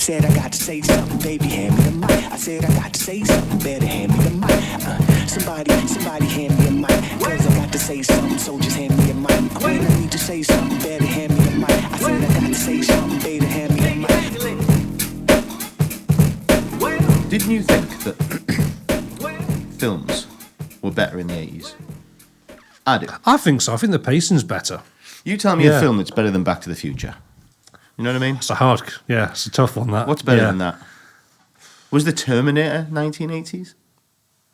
said I got to say something, baby, hand me the mic. I said I got to say something, better hand me the mic. Somebody hand me a mic, cause I got to say something, so just hand me a mic. When I need to say something, better hand me the mic. I said I got to say something, better hand me the mic. Didn't you think that films were better in the 80s? I do. I think so. I think the pacing's better. You tell me a film that's better than Back to the Future. You know what I mean? It's it's a tough one, that. What's better than that? Was the Terminator 1980s?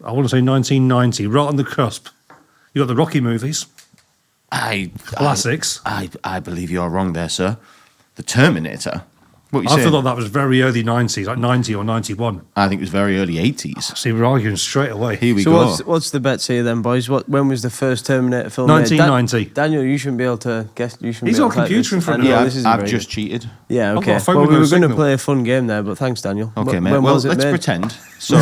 I want to say 1990, right on the cusp. You got the Rocky movies. Classics. I believe you're wrong there, sir. The Terminator. What you I saying? feel like that was very early 90s, like 90 or 91. I think it was very early 80s. See, we're arguing straight away. Here we go. So what's the bets here then, boys? When was the first Terminator film 1990. made? Daniel, you shouldn't be able to guess. He's got a computer in front of him. Yeah, I've just cheated. Yeah, I've okay. got a phone Well, with we no were going to signal. play a fun game there, but thanks, Daniel. Okay, mate. When Well, was it let's made? pretend. So,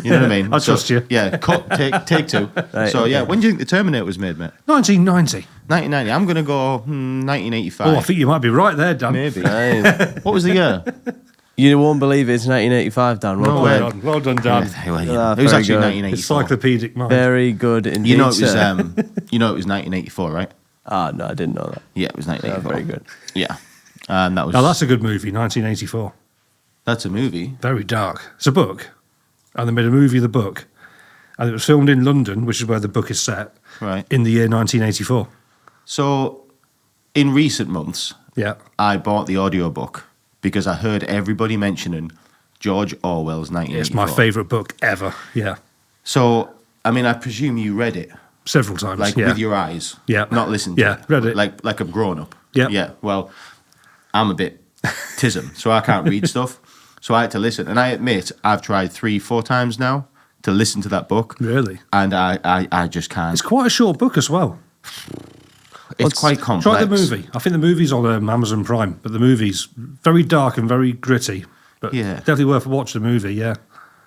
you know what I mean? I trust you. Yeah, take two. Right, so, yeah, okay. when do you think the Terminator was made, mate? 1990. 1990. I'm going to go 1985. Oh, I think you might be right there, Dan. Maybe. Right. What was the year? You won't believe it's 1985, Dan. Well No played. way. Well done, Dan. It was very actually good. 1984. Encyclopedic mind. Very good indeed. You know it was. sir. You know it was 1984, right? Ah, no, I didn't know that. Yeah, it was 1984. Very good. Yeah, and that was. Now, that's a good movie, 1984. That's a movie. Very dark. It's a book. And they made a movie of the book. And it was filmed in London, which is where the book is set, Right. in the year 1984. So, in recent months, Yeah. I bought the audiobook because I heard everybody mentioning George Orwell's 1984. It's my favourite book ever. Yeah. So, I mean, I presume you read it, Several times. like yeah. with your eyes. Yeah. Not listened to Yeah, it. read it. Like a grown up. Yeah. Yeah. Well, I'm a bit tism, so I can't read stuff. So I had to listen. And I admit, I've tried 3-4 times now to listen to that book. Really? And I just can't. It's quite a short book as well. It's quite complex. Try the movie. I think the movie's on Amazon Prime, but the movie's very dark and very gritty. But Yeah. definitely worth a watch, the movie, yeah.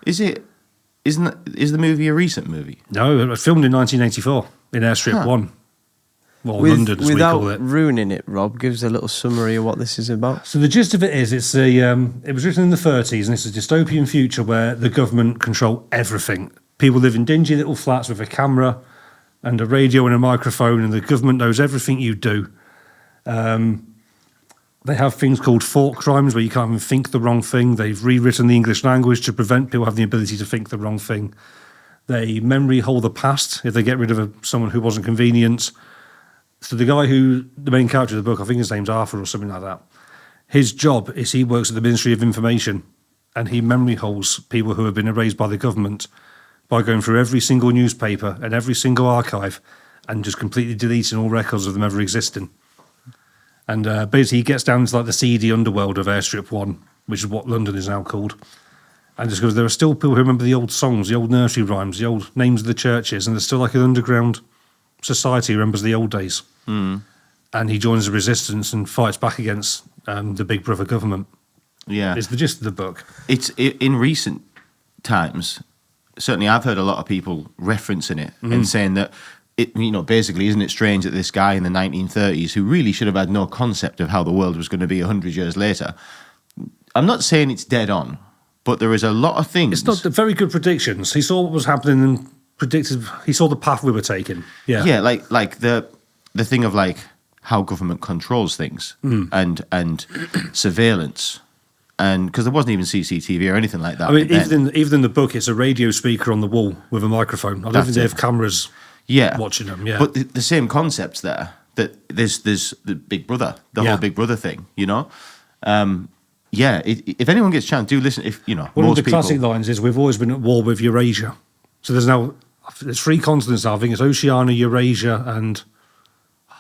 Is the movie a recent movie? No, it was filmed in 1984 in Airstrip 1. Well, London, as we without call it. ruining it, Rob, give us a little summary of what this is about. So the gist of it is, it was written in the 30s, and it's a dystopian future where the government control everything. People live in dingy little flats with a camera and a radio and a microphone, and the government knows everything you do. They have things called thought crimes where you can't even think the wrong thing. They've rewritten the English language to prevent people having the ability to think the wrong thing. They memory hole the past if they get rid of someone who wasn't convenient. So the guy the main character of the book, I think his name's Arthur or something like that, his job is he works at the Ministry of Information, and he memory holes people who have been erased by the government by going through every single newspaper and every single archive and just completely deleting all records of them ever existing. And basically he gets down to like the seedy underworld of Airstrip 1, which is what London is now called, and just goes, there are still people who remember the old songs, the old nursery rhymes, the old names of the churches, and there's still like an underground society who remembers the old days. And he joins the resistance and fights back against the Big Brother government. Yeah. It's the gist of the book. In recent times, certainly I've heard a lot of people referencing it and saying that basically, isn't it strange that this guy in the 1930s, who really should have had no concept of how the world was going to be 100 years later, I'm not saying it's dead on, but there is a lot of things. It's not very good predictions. He saw what was happening and predicted. He saw the path we were taking. Yeah, Yeah, like the thing of like how government controls things and surveillance, and because there wasn't even CCTV or anything like that. I mean, back then. even in the book, it's a radio speaker on the wall with a microphone. I don't think they have cameras. Yeah, watching them. Yeah, but the same concepts there. That there's the Big Brother, the whole Big Brother thing. You know, if anyone gets a chance, do listen. If one most of the people, classic lines is, "We've always been at war with Eurasia." So there's 3 continents now. I think it's Oceania, Eurasia, and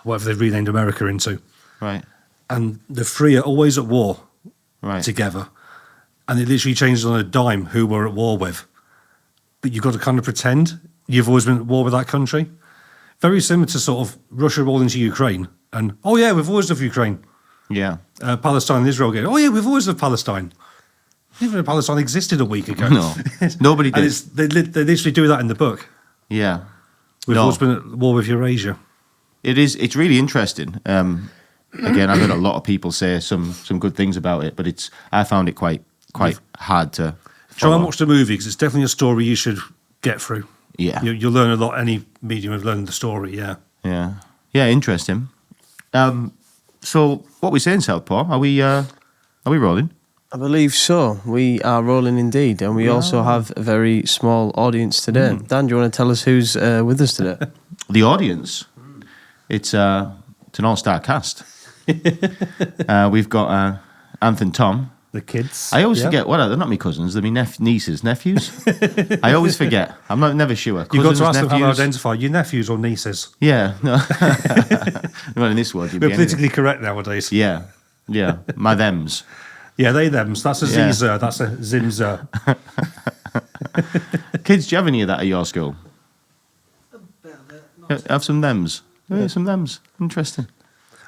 whatever they've renamed America into. right, And the 3 are always at war right, together. And it literally changes on a dime who we're at war with. But you've got to kind of pretend you've always been at war with that country. Very similar to sort of Russia rolling into Ukraine. And, oh yeah, we've always loved Ukraine. yeah, Palestine and Israel going, oh yeah, we've always loved Palestine. Even Palestine existed a week ago. No, nobody And did. they literally do that in the book. Yeah, We've No. always been at war with Eurasia. it is. It's really interesting. again, I've heard a lot of people say some good things about it, but I found it quite hard to Try follow. and watch the movie because it's definitely a story you should get through. Yeah. You'll learn a lot. Any medium of learning the story. Yeah. Yeah, interesting. So what we saying, Southpaw? Are we rolling? I believe so. We are rolling indeed, and we also have a very small audience today. Dan, do you want to tell us who's with us today? The audience. It's an all-star cast. We've got Anthony, Tom. The kids. I always forget. What are they're not my cousins? They're my nieces, nephews. I always forget. I'm never sure. You've got Cousins, to ask them how to nephews. identify your nephews or nieces. Yeah. No. Well, in this world, you'd We're be politically anyway. correct nowadays. Yeah. My thems. Yeah, they thems. That's a Yeah. Zzer. That's a Zimzer. Kids, do you have any of that at your school? Have some thems. Yeah, some thems. Interesting.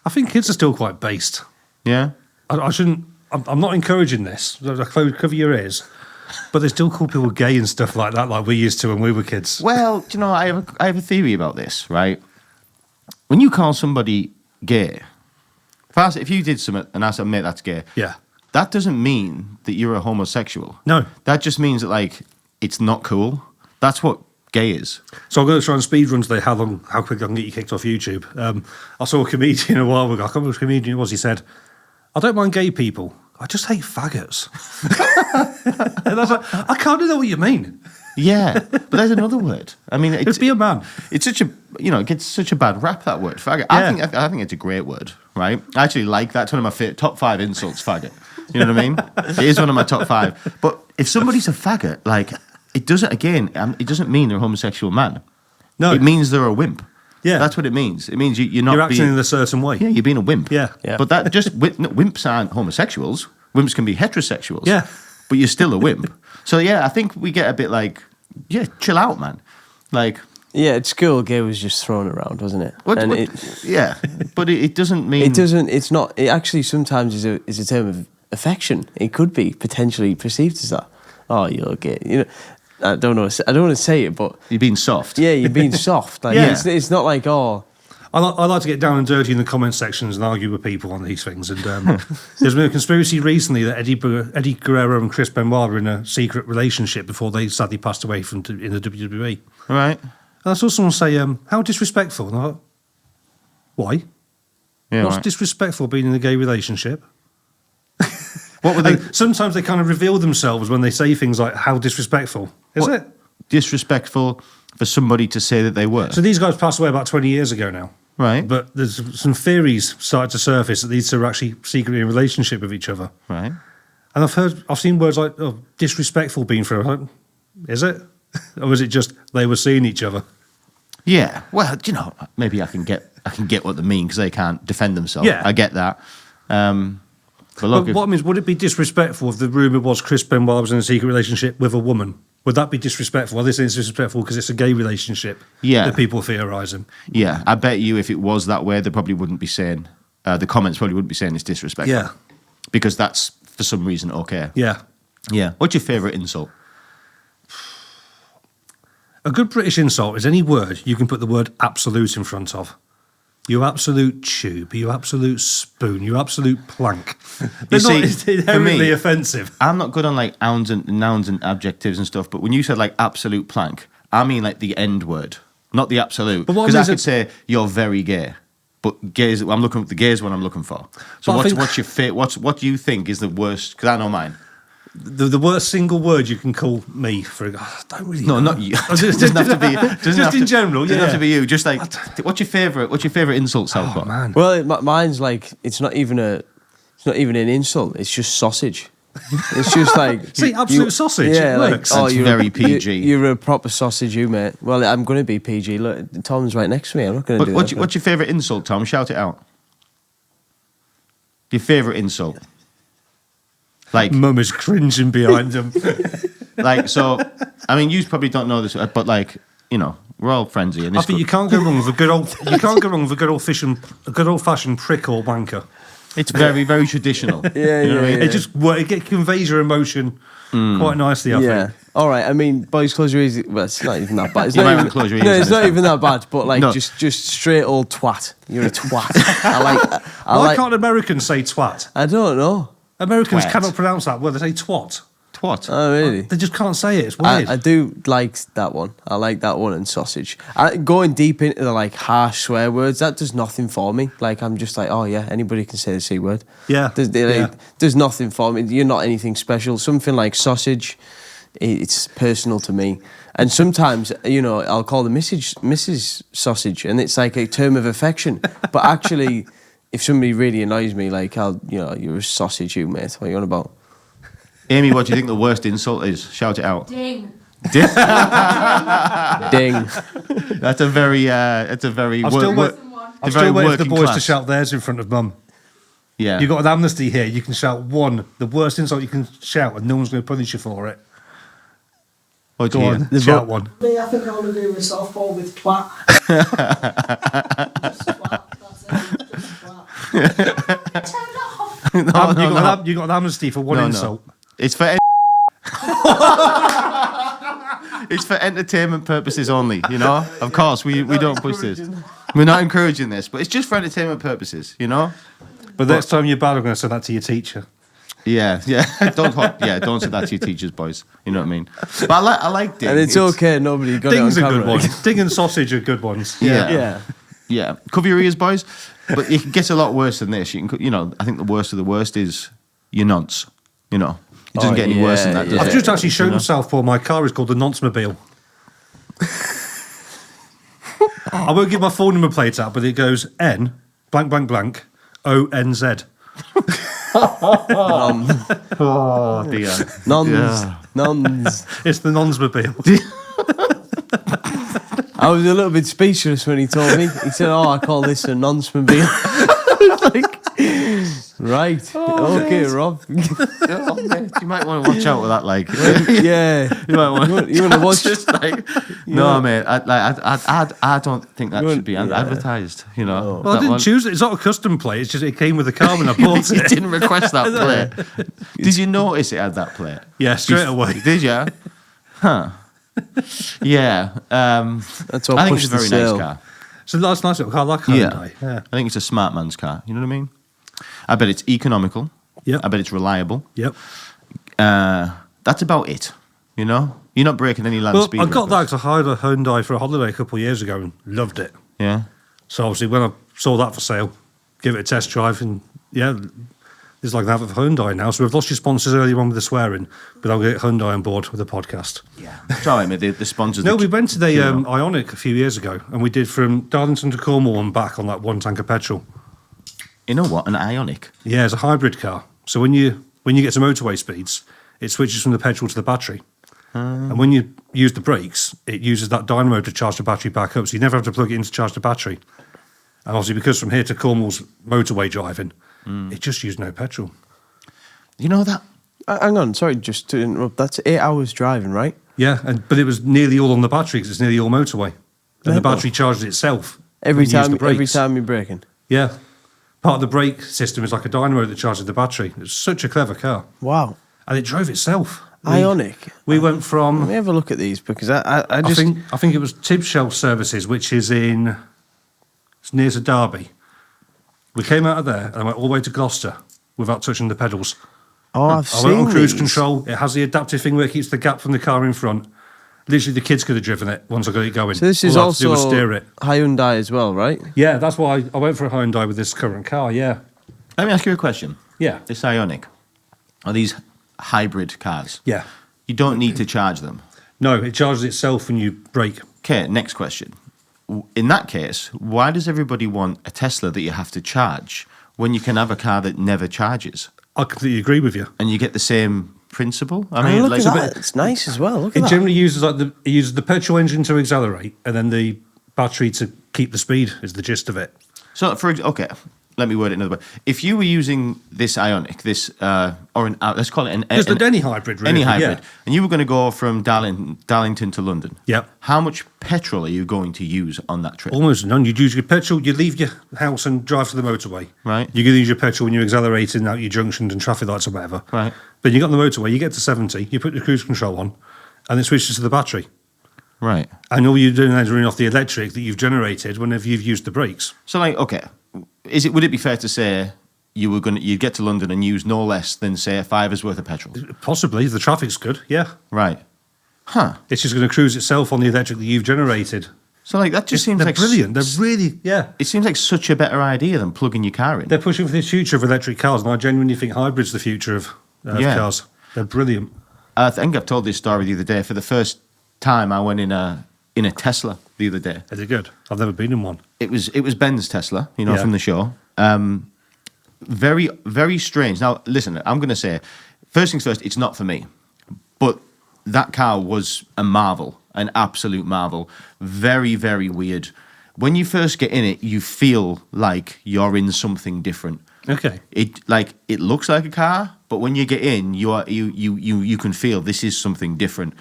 I think kids are still quite based. Yeah. I shouldn't. I'm not encouraging this. Cover your ears. But they still call people gay and stuff like that, like we used to when we were kids. Well, do you know, I have a theory about this, right? When you call somebody gay, if you did something and I said, mate, that's gay, Yeah. that doesn't mean that you're a homosexual. No. That just means that, like, it's not cool. That's what gay is. So I'm going to try and speed run today how quick I can get you kicked off YouTube. I saw a comedian a while ago. I can't remember which comedian it was. He said, I don't mind gay people. I just hate faggots. And I was like, I can't know what you mean. Yeah, but there's another word. I mean, It'd be a man. It's such a, it gets such a bad rap, that word, faggot. Yeah. I think it's a great word, right? I actually like that. It's one of my top 5 insults, faggot. You know what I mean? It is one of my top 5. But if somebody's a faggot, like, it doesn't mean they're a homosexual man. No. It means they're a wimp. Yeah. That's what it means. It means you're not You're acting being... in a certain way. Yeah, you're being a wimp. Yeah. Yeah. But that just... wimps aren't homosexuals. Wimps can be heterosexuals. Yeah. But you're still a wimp. So, yeah, I think we get a bit like, yeah, chill out, man. Like... Yeah, at school, gay was just thrown around, wasn't it? Yeah, but it doesn't mean... It doesn't. It's not. It actually sometimes is a term of affection. It could be potentially perceived as that. Oh, you're gay. You know, I don't want to say it, but You're being soft. yeah, you're being soft. Like, Yeah. it's not like, oh, I like to get down and dirty in the comment sections and argue with people on these things. And there's been a conspiracy recently that Eddie Guerrero and Chris Benoit were in a secret relationship before they sadly passed away in the WWE. All right. And I saw someone say, how disrespectful. And I thought, why? Yeah, What's right. disrespectful being in a gay relationship? What were they... Sometimes they kind of reveal themselves when they say things like, how disrespectful. Is What? it? Disrespectful for somebody to say that they were. So these guys passed away about 20 years ago now. Right. But there's some theories started to surface that these two are actually secretly in a relationship with each other. Right. And I've seen words like disrespectful being thrown. Like, is it? Or is it just they were seeing each other? Yeah. Well, maybe I can get what they mean because they can't defend themselves. Yeah. I get that. But look, But what I mean is, would it be disrespectful if the rumour was Chris Benoit was in a secret relationship with a woman? Would that be disrespectful? Well, this is disrespectful because it's a gay relationship that people are theorising. yeah, I bet you if it was that way, they probably wouldn't be saying, the comments probably wouldn't be saying it's disrespectful. Yeah. Because that's, for some reason, okay. Yeah. Yeah. What's your favourite insult? A good British insult is any word you can put the word absolute in front of. You absolute tube, you absolute spoon, you absolute plank. They're see, not for inherently me- offensive. I'm not good on like nouns and adjectives and stuff, but when you said like absolute plank, I mean like the end word, not the absolute. But what Because I means could it- say you're very gay, but gay is, I'm looking the gay is what I'm looking for. So But I think- what's your what do you think is the worst? Because I know mine. The worst single word you can call me for. I don't really. No, know. not you. Doesn't have to be. Just in general, Doesn't yeah. have to be you. Just like what's your favorite insult, Southpaw? Oh man. well, mine's like it's not even an insult. It's just sausage. It's just like See, absolute sausage, it works. That's you're very PG. You're a proper sausage, you mate. Well, I'm going to be PG. Look, Tom's right next to me. I'm not going to But do what's that. your favorite insult, Tom? Shout it out. Your favorite insult. Like, Mum is cringing behind them. so, I mean, you probably don't know this, but like, we're all friends here. And I this think you can't go wrong with a good old. You can't go wrong with a good old fashioned prick or wanker. It's very, very traditional. Yeah, You know what I mean? It conveys your emotion quite nicely, I Yeah. think. All right. I mean, boys, close your ears. Well, it's not even that bad. It's You not might even, want to close your ears no, then, it's not it's even that bad. But like, No. just straight old twat. You're a twat. Why can't Americans say twat? I don't know. Americans Twat. cannot pronounce that word. They say twat. Twat. Oh, really? They just can't say it. It's weird. I do like that one. I like that one and sausage. Going deep into the like harsh swear words, that does nothing for me. Like I'm just like, oh yeah, anybody can say the C word. Yeah, There's nothing for me. You're not anything special. Something like sausage, it's personal to me. And sometimes, I'll call the Mrs. Sausage, and it's like a term of affection. But actually, if somebody really annoys me, like you're a sausage, you mate. What are you on about? Amy, what do you think the worst insult is? Shout it out. Ding. Ding. That's a very. It's a very. I'm still waiting for the boys to shout theirs in front of mum. Yeah. You've got an amnesty here. You can shout the worst insult you can shout, and no one's going to punish you for it. What do Go you on, hear? shout one. Me, I think I want to do a softball with twat. Just twat, that's it. Just twat. Turn it off. You got an amnesty for one insult. It's for. It's for entertainment purposes only. Of course, we don't push this. We're not encouraging this, but it's just for entertainment purposes. But next time you're bad, I'm going to say that to your teacher. Yeah. Don't say that to your teachers, boys. You know what I mean? But I like ding. And it's okay. Nobody got Ding's it a on good camera. one. Ding and sausage are good ones. Yeah. Cover your ears, boys. But it gets a lot worse than this. You can, I think the worst of the worst is your nonce. It doesn't get any worse than that. Does I've it? just actually shown myself for my car is called the Nonce-mobile. I won't give my phone number plate out, but it goes N blank blank blank ONZ. Oh dear. Nuns. It's the Nonce-mobile. I was a little bit speechless when he told me. He said, I call this a nonce-mobile. Right. Okay, Rob. Oh, mate, you might want to watch out with that. Like, Yeah. you might want. You want to watch? Just like, no, mate. I don't think that should be advertised. Well, I didn't choose it. It's not a custom plate. It's just it came with the car when I bought You it. didn't request that plate. Did you notice it had that plate? Yeah, straight away. Did you? Huh. Yeah. That's what I think pushed it's a very the sale. nice car. So that's nice little car. I like Hyundai. Yeah. I think it's a smart man's car. You know what I mean? I bet it's economical. Yep. I bet it's reliable. Yep. That's about it. You're not breaking any land Well, speed I got that records. because I hired a Hyundai for a holiday a couple of years ago and loved it. Yeah. So obviously when I saw that for sale, give it a test drive and there's like that with Hyundai now. So we've lost your sponsors earlier on with the swearing, but I'll get Hyundai on board with the podcast. Yeah. It's all right, mate. The sponsors. No, we rented a Ioniq a few years ago and we did from Darlington to Cornwall and back on that one tank of petrol. You know what? An Ioniq. Yeah, it's a hybrid car. So when you get to motorway speeds, it switches from the petrol to the battery. And when you use the brakes, it uses that dynamo to charge the battery back up. So you never have to plug it in to charge the battery. And obviously, because from here to Cornwall's motorway driving, it just used no petrol. You know that? Hang on, sorry, just to interrupt. That's 8 hours driving, right? Yeah, but it was nearly all on the battery because it's nearly all motorway. And the battery charges itself. Every when you use the time brakes. you're braking. Yeah. Part of the brake system is like a dynamo that charges the battery. It's such a clever car. Wow. And it drove itself. Ioniq. We went Let from... me have a look at these because I I just... think it was Tibbs Shelf Services, which is it's near to Derby. We came out of there and I went all the way to Gloucester without touching the pedals. Oh, I've I seen went on cruise these. control. It has the adaptive thing where it keeps the gap from the car in front. Literally, the kids could have driven it once I got it going. So this is All I had to do was also steer it. Hyundai as well, right? Yeah, that's why I went for a Hyundai with this current car. Yeah, Let me ask you a question. yeah, This Ioniq, are these hybrid cars? yeah. You don't need to charge them. No, it charges itself when you brake. Okay, next question. In that case, why does everybody want a Tesla that you have to charge when you can have a car that never charges I completely agree with you. and you get the same principle? I I mean, mean, look like, at that. It's nice as well. Look at It that. generally uses it uses the petrol engine to accelerate, and then the battery to keep the speed. Is the gist of it. so okay, let me word it another way. If you were using this Ionic, let's call it Just any hybrid, really. any hybrid, Yeah. and you were going to go from Darlington to London, Yep. how much petrol are you going to use on that trip? Almost none. You'd use your petrol, you leave your house and drive to the motorway. Right. You're going to use your petrol when you're accelerating out your junctions and traffic lights or whatever. Right. Then you got on the motorway, you get to 70, you put the cruise control on, and it switches to the battery. Right. And all you're doing is running off the electric that you've generated whenever you've used the brakes. So, like, okay, would it be fair to say you'd get to London and use no less than, say, a $5's worth of petrol? Possibly, if the traffic's good, yeah. Right. Huh. It's just going to cruise itself on the electric that you've generated. So, like, that just seems They're like brilliant. They're really, yeah. It seems like such a better idea than plugging your car in. They're pushing for this future of electric cars, and I genuinely think hybrid's the future of Yeah. cars. They're brilliant. I think I've told this story the other day. For the first time, I went in a Tesla the other day. Is it good? I've never been in one. It was Ben's Tesla, Yeah. from the show. Very, very strange. Now, listen, I'm going to say, first things first, it's not for me. But that car was a marvel, an absolute marvel. Very, very weird. When you first get in it, you feel like you're in something different. Okay. It looks like a car, but when you get in, you can feel this is something different.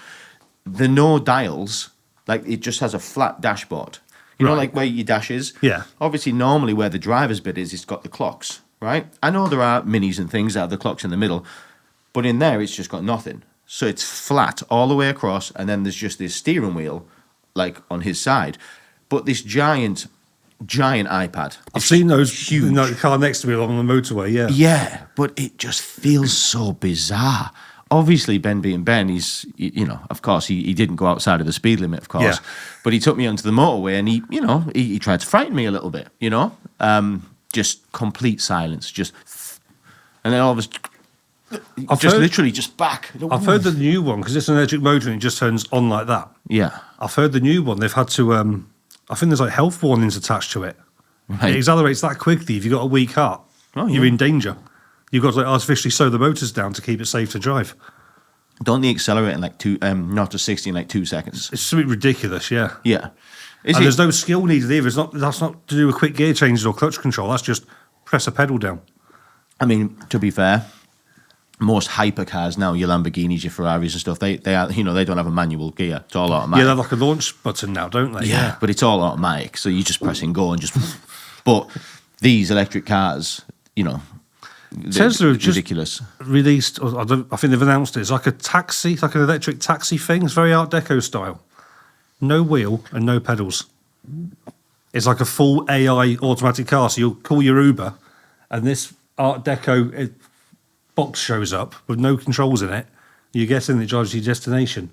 The no dials, like it just has a flat dashboard. You know, Right. like where your dash is? Yeah. Obviously, normally where the driver's bit is, it's got the clocks, right? I know there are minis and things that have the clocks in the middle, but in there, it's just got nothing. So it's flat all the way across, and then there's just this steering wheel, like on his side. But this giant iPad. I've seen those huge. in the car next to me on the motorway, yeah. Yeah, but it just feels so bizarre. Obviously, Ben being Ben, he's, of course, he didn't go outside of the speed limit, of course. Yeah. But he took me onto the motorway and he tried to frighten me a little bit, just complete silence, and then all of a sudden, literally just back. I've heard the new one, because it's an electric motor and it just turns on like that. Yeah. I've heard the new one, they've had to, I think there's like health warnings attached to it. Right. It accelerates that quickly. If you've got a weak heart, Oh, yeah. you're in danger. You've got to like, artificially slow the motors down to keep it safe to drive. Don't they accelerate in like 0 to 60 in like 2 seconds? It's something ridiculous, yeah. Yeah. And there's no skill needed either. That's not to do with quick gear changes or clutch control. That's just press a pedal down. I mean, to be fair, most hypercars now, your Lamborghinis, your Ferraris and stuff, they are, they don't have a manual gear. It's all automatic. Yeah, they have like a launch button now, don't they? Yeah, but it's all automatic, so you just press and go and just. But these electric cars, Tesla have just ridiculous. released, or I think they've announced it. It's like a taxi, it's like an electric taxi thing. It's very Art Deco style. No wheel and no pedals. It's like a full AI automatic car. So you'll call your Uber, and this Art Deco box shows up with no controls in it. You get in, it drives you to your destination.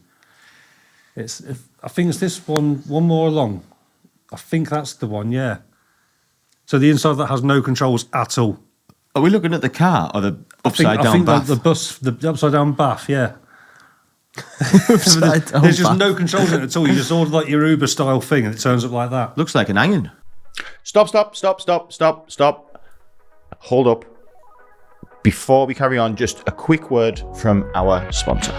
I think it's this one more along. I think that's the one, yeah. So the inside of that has no controls at all. Are we looking at the car or the upside down bath? The bus, the upside down bath, yeah. Upside down There's just bath. no controls in it at all. You just order like your Uber style thing and it turns up like that. Looks like an iron. Stop. Hold up. Before we carry on, just a quick word from our sponsor.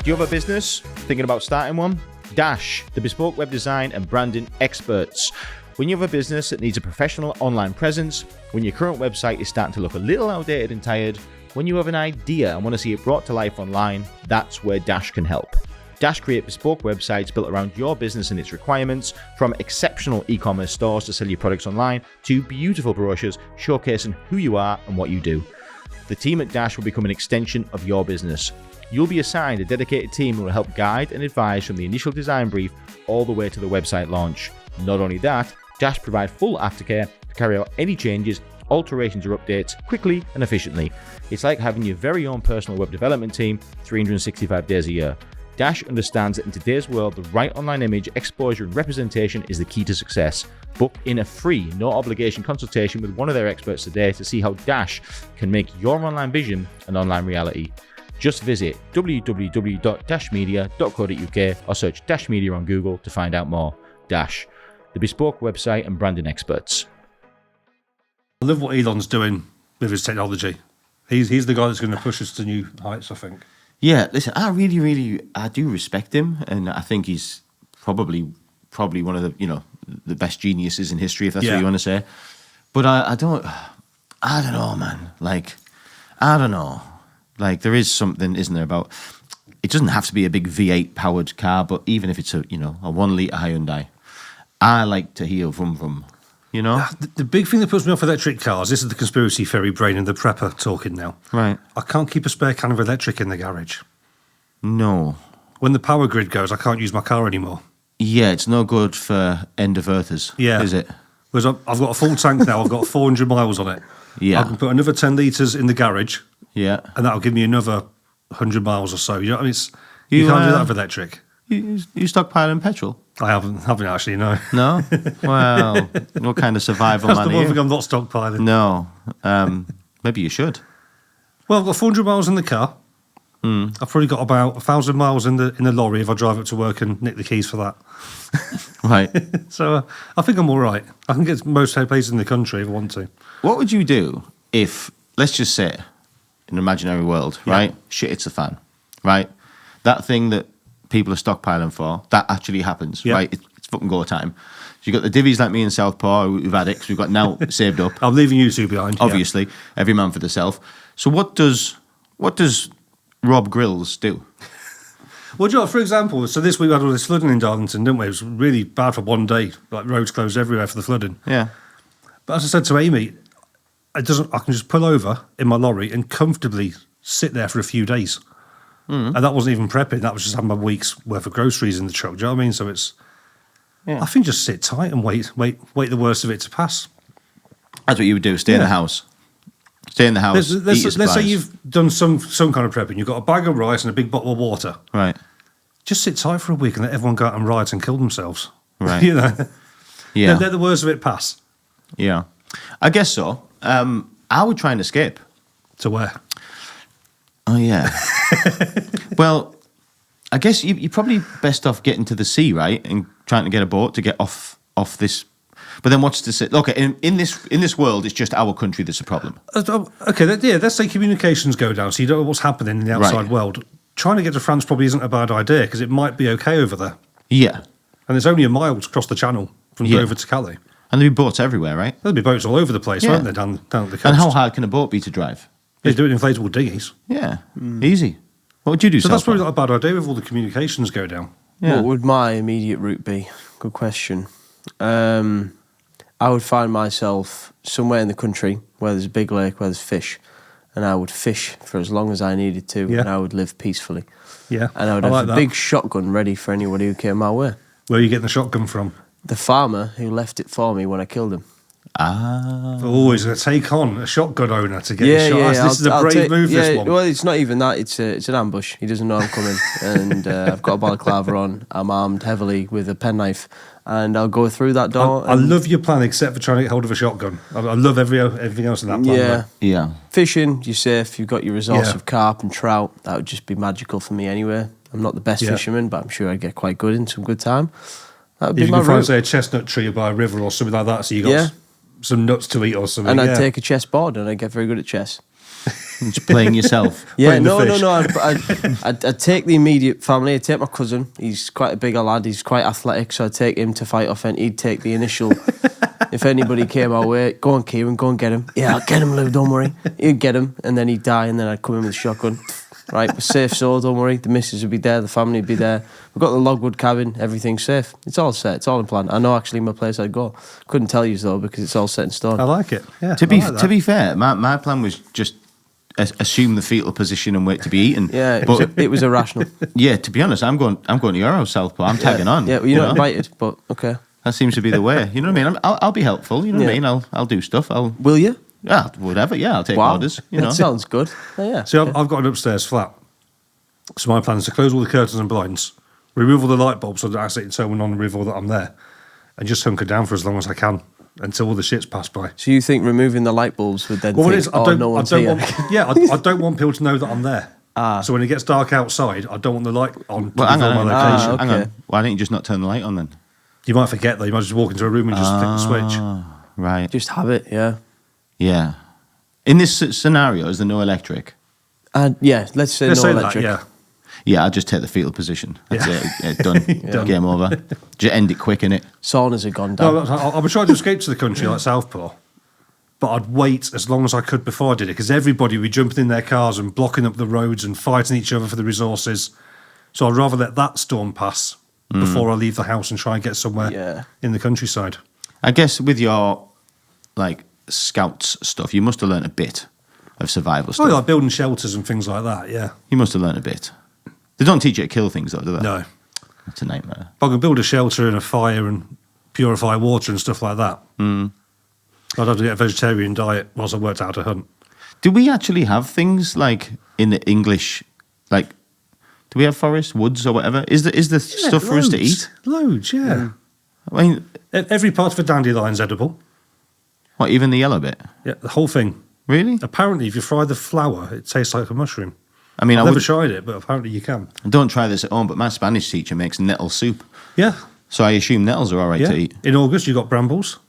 Do you have a business? Thinking about starting one? Dash, the bespoke web design and branding experts. When you have a business that needs a professional online presence, when your current website is starting to look a little outdated and tired, when you have an idea and want to see it brought to life online, that's where Dash can help. Dash create bespoke websites built around your business and its requirements, from exceptional e-commerce stores to sell your products online, to beautiful brochures showcasing who you are and what you do. The team at Dash will become an extension of your business. You'll be assigned a dedicated team who will help guide and advise from the initial design brief all the way to the website launch. Not only that, Dash provide full aftercare to carry out any changes, alterations or updates quickly and efficiently. It's like having your very own personal web development team 365 days a year. Dash understands that in today's world, the right online image, exposure and representation is the key to success. Book in a free, no obligation consultation with one of their experts today to see how Dash can make your online vision an online reality. Just visit www.dashmedia.co.uk or search Dash Media on Google to find out more. Dash, the bespoke website and branding experts. I love what Elon's doing with his technology. He's the guy that's going to push us to new heights, I think. Yeah, listen, I do respect him, and I think he's probably one of the the best geniuses in history, if that's what Yeah. you want to say. But I don't know, man. Like, I don't know. Like, there is something, isn't there, about... It doesn't have to be a big V8 powered car, but even if it's a 1 litre Hyundai, I like to hear vroom vroom, you know? The big thing that puts me off electric cars, this is the conspiracy fairy brain and the prepper talking now. Right. I can't keep a spare can of electric in the garage. No. When the power grid goes, I can't use my car anymore. Yeah, it's no good for end of earthers, is it? Whereas I've got a full tank now, I've got 400 miles on it. Yeah. I can put another 10 litres in the garage. Yeah. And that'll give me another 100 miles or so. You know what I mean? You can't do that with electric. You stockpiling petrol? I haven't actually, no. No? Well, what kind of survival That's man the are one you? thing I'm not stockpiling. No. Maybe you should. Well, I've got 400 miles in the car. I've probably got about 1,000 miles in the lorry if I drive up to work and nick the keys for that. Right. So I think I'm all right. I can get to most places in the country if I want to. What would you do if, let's just say, in an imaginary world, right? Shit, it's a fan, right? That thing that people are stockpiling for, that actually happens, right? It's fucking go time. So you've got the divvies like me in Southpaw, who've had it, 'cause we've got now saved up. I'm leaving you two behind. Obviously, every man for themselves. So what does Rob Grills do? Well, do you know, for example, so this week we had all this flooding in Darlington, didn't we? It was really bad for one day. Like, roads closed everywhere for the flooding. Yeah. But as I said to Amy, I can just pull over in my lorry and comfortably sit there for a few days. And that wasn't even prepping. That was just having my week's worth of groceries in the truck. Do you know what I mean? So it's... Yeah. I think just sit tight and wait the worst of it to pass. That's what you would do, stay in the house. Stay in the house, Let's eat your say supplies. you've done some kind of prepping. You've got a bag of rice and a big bottle of water. Right. Just sit tight for a week and let everyone go out and riot and kill themselves. Right. You know? Yeah. Let the worst of it pass. Yeah. I guess so. I would try and escape. To where? Oh, yeah. Well, I guess you're probably best off getting to the sea, right? And trying to get a boat to get off this. But then what's to say? Okay, in this world, it's just our country that's a problem. Okay, let's say communications go down, so you don't know what's happening in the outside world. Trying to get to France probably isn't a bad idea, because it might be okay over there. Yeah. And it's only a mile to cross the channel from Dover to Calais. And there'll be boats everywhere, right? There'll be boats all over the place, won't there, down the coast? And how hard can a boat be to drive? They do it in inflatable dinghies. Yeah, easy. What would you do, So that's Southpaw? probably not a bad idea if all the communications go down. Yeah. What would my immediate route be? Good question. I would find myself somewhere in the country where there's a big lake, where there's fish, and I would fish for as long as I needed to, and I would live peacefully. Yeah. And I would have a big shotgun ready for anybody who came my way. Where are you getting the shotgun from? The farmer who left it for me when I killed him. Ah. Always going to take on a shotgun owner to get shot. This is a brave move, this one. Well, it's not even that. It's an ambush. He doesn't know I'm coming. And I've got a balaclava on. I'm armed heavily with a penknife. And I'll go through that door. I love your plan, except for trying to get hold of a shotgun. I love everything else in that plan. Yeah. Yeah. Fishing, you're safe. You've got your resource of carp and trout. That would just be magical for me anyway. I'm not the best fisherman, but I'm sure I'd get quite good in some good time. That would be If you my can find, route. say, a chestnut tree by a river or something like that, so you got some nuts to eat or something. And I'd take a chess board and I'd get very good at chess. Just playing yourself. Yeah, Playing the no. I'd take the immediate family. I'd take my cousin. He's quite a bigger lad. He's quite athletic, so I'd take him to fight off, and he'd take the initial. If anybody came our way, go on, Kieran, go and get him. Yeah, I'll get him, Lou. Don't worry. He'd get him, and then he'd die, and then I'd come in with a shotgun. Right, we're safe, so don't worry. The missus would be there, the family would be there. We've got the logwood cabin, everything's safe. It's all set, it's all in plan. I know actually my place I'd go. Couldn't tell you though because it's all set in stone. I like it. Yeah. To be fair, my plan was just assume the fetal position and wait to be eaten. Yeah, but it was irrational. yeah, to be honest, I'm going to your house, Southpaw. I'm tagging on. Yeah, well, you're not invited, but okay. That seems to be the way. You know what I mean? I'll be helpful. You know what I mean? I'll do stuff. Will you? Yeah, whatever. Yeah, I'll take orders. You know. That sounds good. Oh, yeah. See, I've got an upstairs flat. So my plan is to close all the curtains and blinds, remove all the light bulbs so that I sit someone on the river that I'm there, and just hunker down for as long as I can until all the shit's passed by. So you think removing the light bulbs would then Well, think, no one's here? I don't want people to know that I'm there. So when it gets dark outside, I don't want the light on to reveal my location. Hang on. Why don't you just not turn the light on then? You might forget though. You might just walk into a room and just flick the switch. Right. Just have it, yeah. Yeah. In this scenario, is there no electric? Yeah, let's say Let's no say electric. that, yeah. Yeah, I'll just take the fetal position. That's it. Yeah, done. Game over. Just end it quick, innit? Saunas are gone down. No, I would try to escape to the country like Southpaw, but I'd wait as long as I could before I did it, because everybody would be jumping in their cars and blocking up the roads and fighting each other for the resources. So I'd rather let that storm pass before I leave the house and try and get somewhere in the countryside. I guess with your like scouts stuff, you must have learnt a bit of survival stuff. Oh, like building shelters and things like that, yeah. You must have learnt a bit. They don't teach you to kill things, though, do they? No. It's a nightmare. But I can build a shelter and a fire and purify water and stuff like that. I'd have to get a vegetarian diet whilst I worked out how to hunt. Do we actually have things like in the English, like, do we have forests, woods, or whatever? Is there stuff for us to eat? Loads, yeah. I mean, Every part of a dandelion's edible. what, even the yellow bit? Yeah, the whole thing. Really? Apparently, if you fry the flour, it tastes like a mushroom. I mean, I've I never would, tried it, but apparently you can. don't try this at home, but my Spanish teacher makes nettle soup. Yeah. So I assume nettles are all right Yeah. to eat. In August, you've got brambles.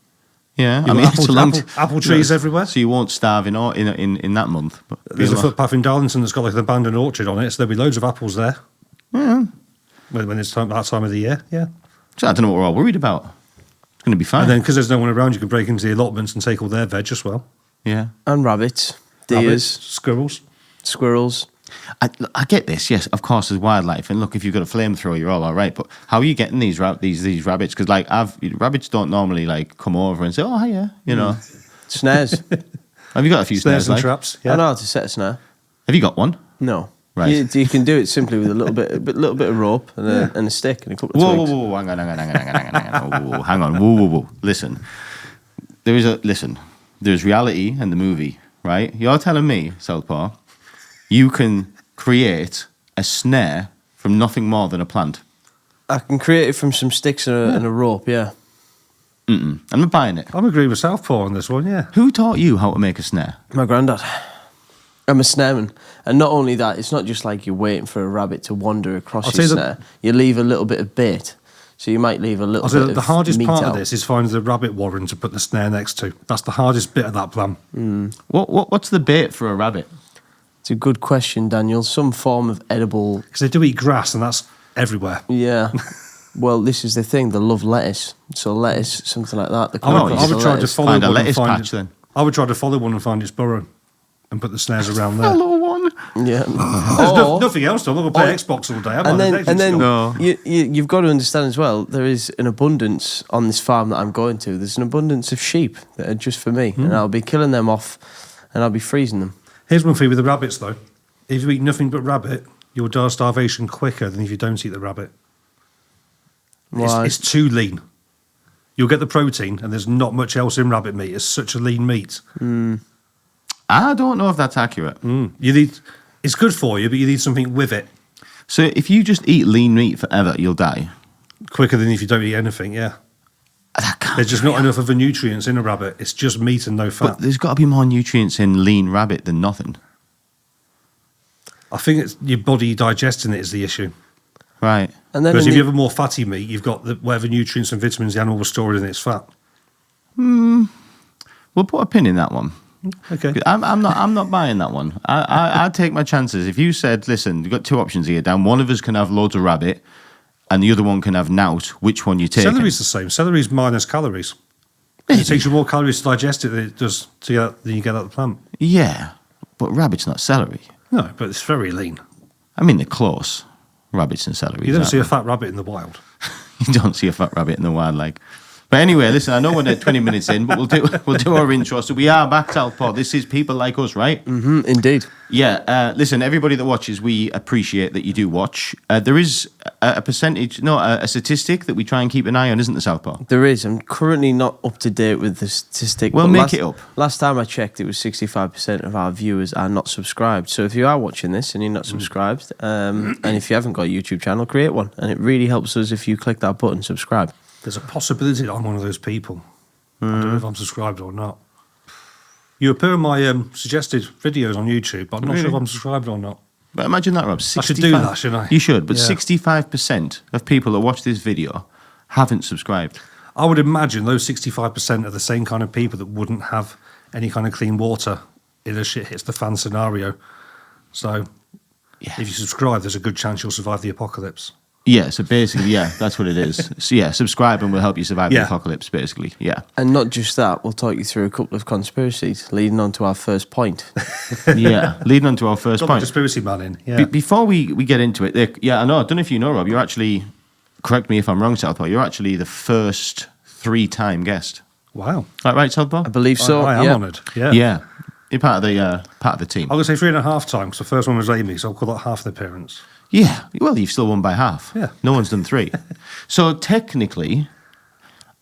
Yeah, You've I got mean, it's a long apple trees everywhere. So you won't starve in that month. But There's a footpath in Darlington that's got like an abandoned orchard on it, so there'll be loads of apples there. Yeah. When it's that time of the year, yeah. So I don't know what we're all worried about. It's going to be fine. And then, because there's no one around, you can break into the allotments and take all their veg as well. yeah. And rabbits, Rabbits, deers, squirrels. squirrels. I get this, yes, of course, there's wildlife, and look, if you've got a flamethrower, you're all right. But how are you getting these rabbits? Because like rabbits don't normally like come over and say, "Oh, hiya," you know. Snares. Have you got a few snares? Snares and Like? traps. I Yeah. know how to set a snare. Have you got one? No. Right. You can do it simply with a little bit of rope and a stick and a couple of twigs. Whoa, hang on. Hang on. Whoa. Listen. There's reality and the movie, right? You're telling me, Southpaw, you can create a snare from nothing more than a plant. I can create it from some sticks and a rope, yeah. I'm not buying it. I'm agreeing with Southpaw on this one, yeah. Who taught you how to make a snare? My granddad. I'm a snareman. And not only that, it's not just like you're waiting for a rabbit to wander across I'll your tell you snare. You leave a little bit of bait. So you might leave a little bit of The hardest meat part out. of this is finding the rabbit warren to put the snare next to. That's the hardest bit of that plan. What's the bait for a rabbit? It's a good question, Daniel. Some form of edible... Because they do eat grass, and that's everywhere. Yeah. Well, this is the thing. They love lettuce. So lettuce, something like that. I would try to follow Find a one and lettuce find patch it. then. I would try to follow one and find its burrow and put the snares around there. Hello, one. Yeah. There's nothing else to. I'm not going to play Xbox all day. I'm And not then, No. you've got to understand as well, there is an abundance on this farm that I'm going to. There's an abundance of sheep that are just for me. And I'll be killing them off and I'll be freezing them. Here's one for you with the rabbits, though. If you eat nothing but rabbit, you'll die of starvation quicker than if you don't eat the rabbit. Why? It's too lean. You'll get the protein, and there's not much else in rabbit meat. It's such a lean meat. I don't know if that's accurate. It's good for you, but you need something with it So if you just eat lean meat forever, you'll die. quicker than if you don't eat anything. Yeah, That can't there's just be not real. enough of the nutrients in a rabbit. It's just meat and no fat. But there's got to be more nutrients in lean rabbit than nothing. I think it's your body digesting it is the issue. Right. And then Because in if the- you have a more fatty meat, you've got whatever nutrients and vitamins the animal was stored in its fat. We'll put a pin in that one. Okay. I'm not buying that one. I'd take my chances. If you said, listen, you've got two options here, Dan. One of us can have loads of rabbit and the other one can have nout. Which one you take? Celery's the same. Celery's minus calories. It takes you more calories to digest it than it does than you get out of the plant. Yeah, but rabbit's not celery. No, but it's very lean. I mean, they're close. Rabbits and celery. You don't see a fat rabbit in the wild. You don't see a fat rabbit in the wild, like. But anyway, listen, I know we're 20 minutes in, but we'll do our intro. So we are back, Southpaw. This is people like us, right? Indeed. Yeah. Listen, everybody that watches, we appreciate that you do watch. There is a percentage, a statistic that we try and keep an eye on, isn't there, Southpaw? There is. I'm currently not up to date with the statistic. Well, but make it up. Last time I checked, it was 65% of our viewers are not subscribed. So if you are watching this and you're not subscribed, and if you haven't got a YouTube channel, create one. And it really helps us if you click that button, subscribe. There's a possibility that I'm one of those people. I don't know if I'm subscribed or not. You appear in my suggested videos on YouTube, but I'm not sure if I'm subscribed or not. But imagine that, Rob. I should do that, shouldn't I? You should, but Yeah. 65% of people that watch this video haven't subscribed. I would imagine those 65% are the same kind of people that wouldn't have any kind of clean water in a shit hits the fan scenario. So Yeah. if you subscribe, there's a good chance you'll survive the apocalypse. Yeah, so basically, yeah, that's what it is. So yeah, subscribe and we'll help you survive the Yeah. apocalypse, basically. Yeah. And not just that, we'll talk you through a couple of conspiracies leading on to our first point. Yeah. Leading on to our first Got the point. conspiracy man in. Yeah. Before we get into it, I know, I don't know if you know, Rob, you're actually, correct me if I'm wrong, Southpaw, you're actually the first 3-time guest. Wow. Is that right, Southpaw? I believe so. I am yeah. honoured. Yeah. Yeah. You're part of the team. I'm going to say 3.5 times, because the first one was Amy, so I'll call that half the appearance. Yeah. Well, you've still won by half. Yeah. No one's done 3. So technically,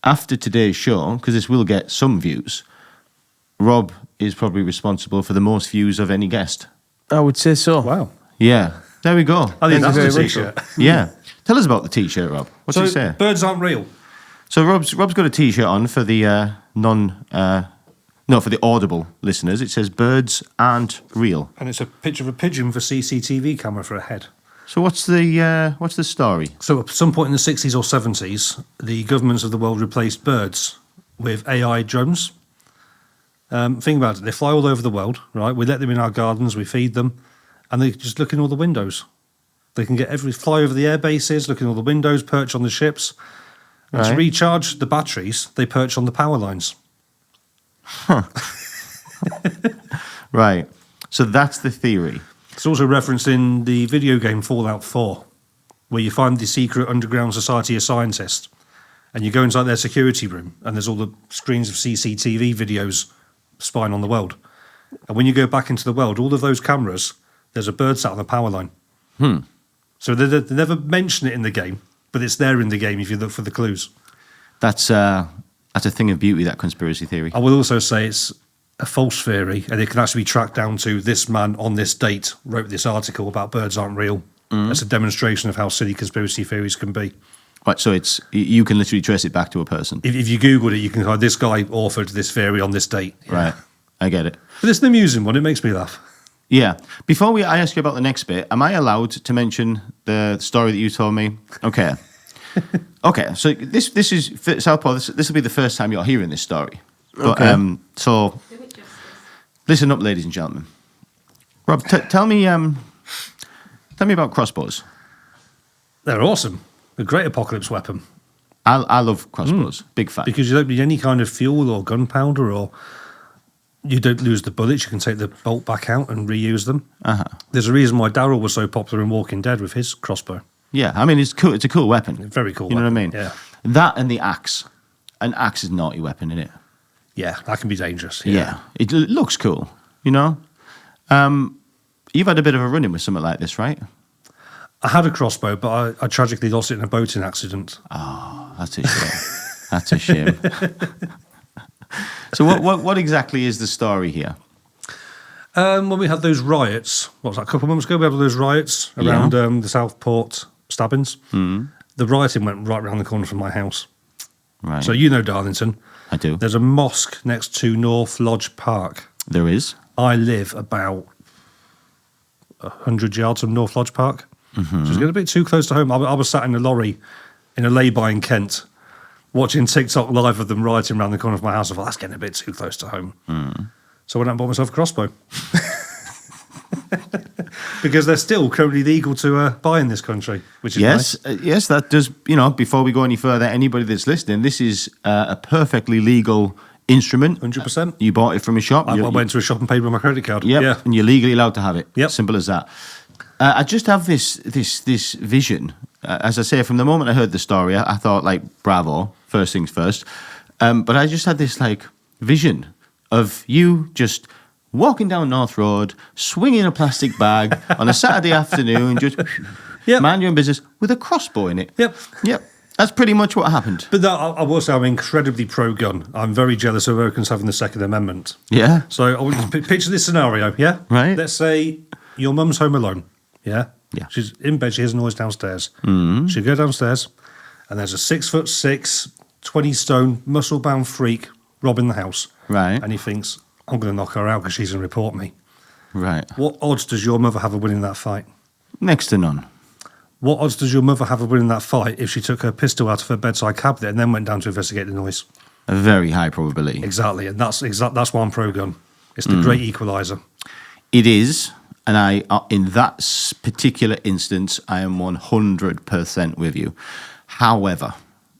after today's show, because this will get some views, Rob is probably responsible for the most views of any guest. I would say so. Wow. Yeah. There we go. I think that's very the much t-shirt. Yeah. Tell us about the t-shirt, Rob. What's it say? Birds aren't real. So Rob's got a t-shirt on for the for the audible listeners. It says birds aren't real. And it's a picture of a pigeon with a CCTV camera for a head. So what's the story? So at some point in the 60s or 70s, the governments of the world replaced birds with AI drones. Think about it. They fly all over the world, right? We let them in our gardens, we feed them, and they just look in all the windows. They can fly over the air bases, look in all the windows, perch on the ships. And to Right. recharge the batteries, they perch on the power lines. Right. So that's the theory. It's also referenced in the video game Fallout 4, where you find the secret underground society of scientists, and you go inside their security room, and there's all the screens of CCTV videos spying on the world. And when you go back into the world, all of those cameras, there's a bird sat on the power line. So they never mention it in the game, but it's there in the game if you look for the clues. That's a thing of beauty, that conspiracy theory. I will also say it's a false theory, and it can actually be tracked down to this man on this date wrote this article about birds aren't real. That's a demonstration of how silly conspiracy theories can be. Right, so you can literally trace it back to a person. If you Googled it, you can go, this guy authored this theory on this date. Right. I get it. But it's an amusing one. It makes me laugh. Yeah. Before I ask you about the next bit, am I allowed to mention the story that you told me? Okay. Okay. So this is Southpaw. This will be the first time you're hearing this story. But, Okay. So listen up, ladies and gentlemen. Rob, tell me about crossbows. They're awesome. A great apocalypse weapon. I love crossbows. Big fan. Because you don't need any kind of fuel or gunpowder, or you don't lose the bullets. You can take the bolt back out and reuse them. There's a reason why Daryl was so popular in Walking Dead with his crossbow. Yeah, I mean, it's cool. It's a cool weapon. Very cool You know what I weapon, mean? yeah. That and the axe. An axe is a naughty weapon, isn't it? Yeah, that can be dangerous. Yeah. It looks cool, you know? You've had a bit of a run-in with something like this, right? I had a crossbow, but I tragically lost it in a boating accident. That's a shame. That's a shame. So what exactly is the story here? When we had those riots, what was that, a couple of months ago, we had all those riots around the Southport stabbings. The rioting went right around the corner from my house. Right. So you know Darlington. I do. There's a mosque next to North Lodge Park. There is. I live about 100 yards from North Lodge Park. So it's getting a bit too close to home. I was sat in a lorry in a lay-by in Kent watching TikTok live of them rioting around the corner of my house. I thought, that's getting a bit too close to home. So I went out and bought myself a crossbow. Because they're still currently legal to buy in this country, which is nice. Yes, that does, before we go any further, anybody that's listening, this is a perfectly legal instrument. 100%. You bought it from a shop. I went to a shop and paid with my credit card. Yep, Yeah. and you're legally allowed to have it. Yep. Simple as that. I just have this vision. As I say, from the moment I heard the story, I thought, bravo, first things first. But I just had this, vision of you just walking down North Road, swinging a plastic bag on a Saturday afternoon, just mind your own business with a crossbow in it. Yep. That's pretty much what happened. But I will say I'm incredibly pro-gun. I'm very jealous of Americans having the Second Amendment. Yeah. So I want you to picture this scenario, yeah? Right. Let's say your mum's home alone, yeah? Yeah. She's in bed, she hears a noise downstairs. She'll go downstairs, and there's a 6'6", 20-stone, muscle-bound freak robbing the house. Right. And he thinks, I'm going to knock her out because she's going to report me. Right. What odds does your mother have of winning that fight? Next to none. What odds does your mother have of winning that fight if she took her pistol out of her bedside cabinet and then went down to investigate the noise? A very high probability. Exactly, and that's why I'm pro-gun. It's the great equaliser. It is. And in that particular instance, I am 100% with you. However,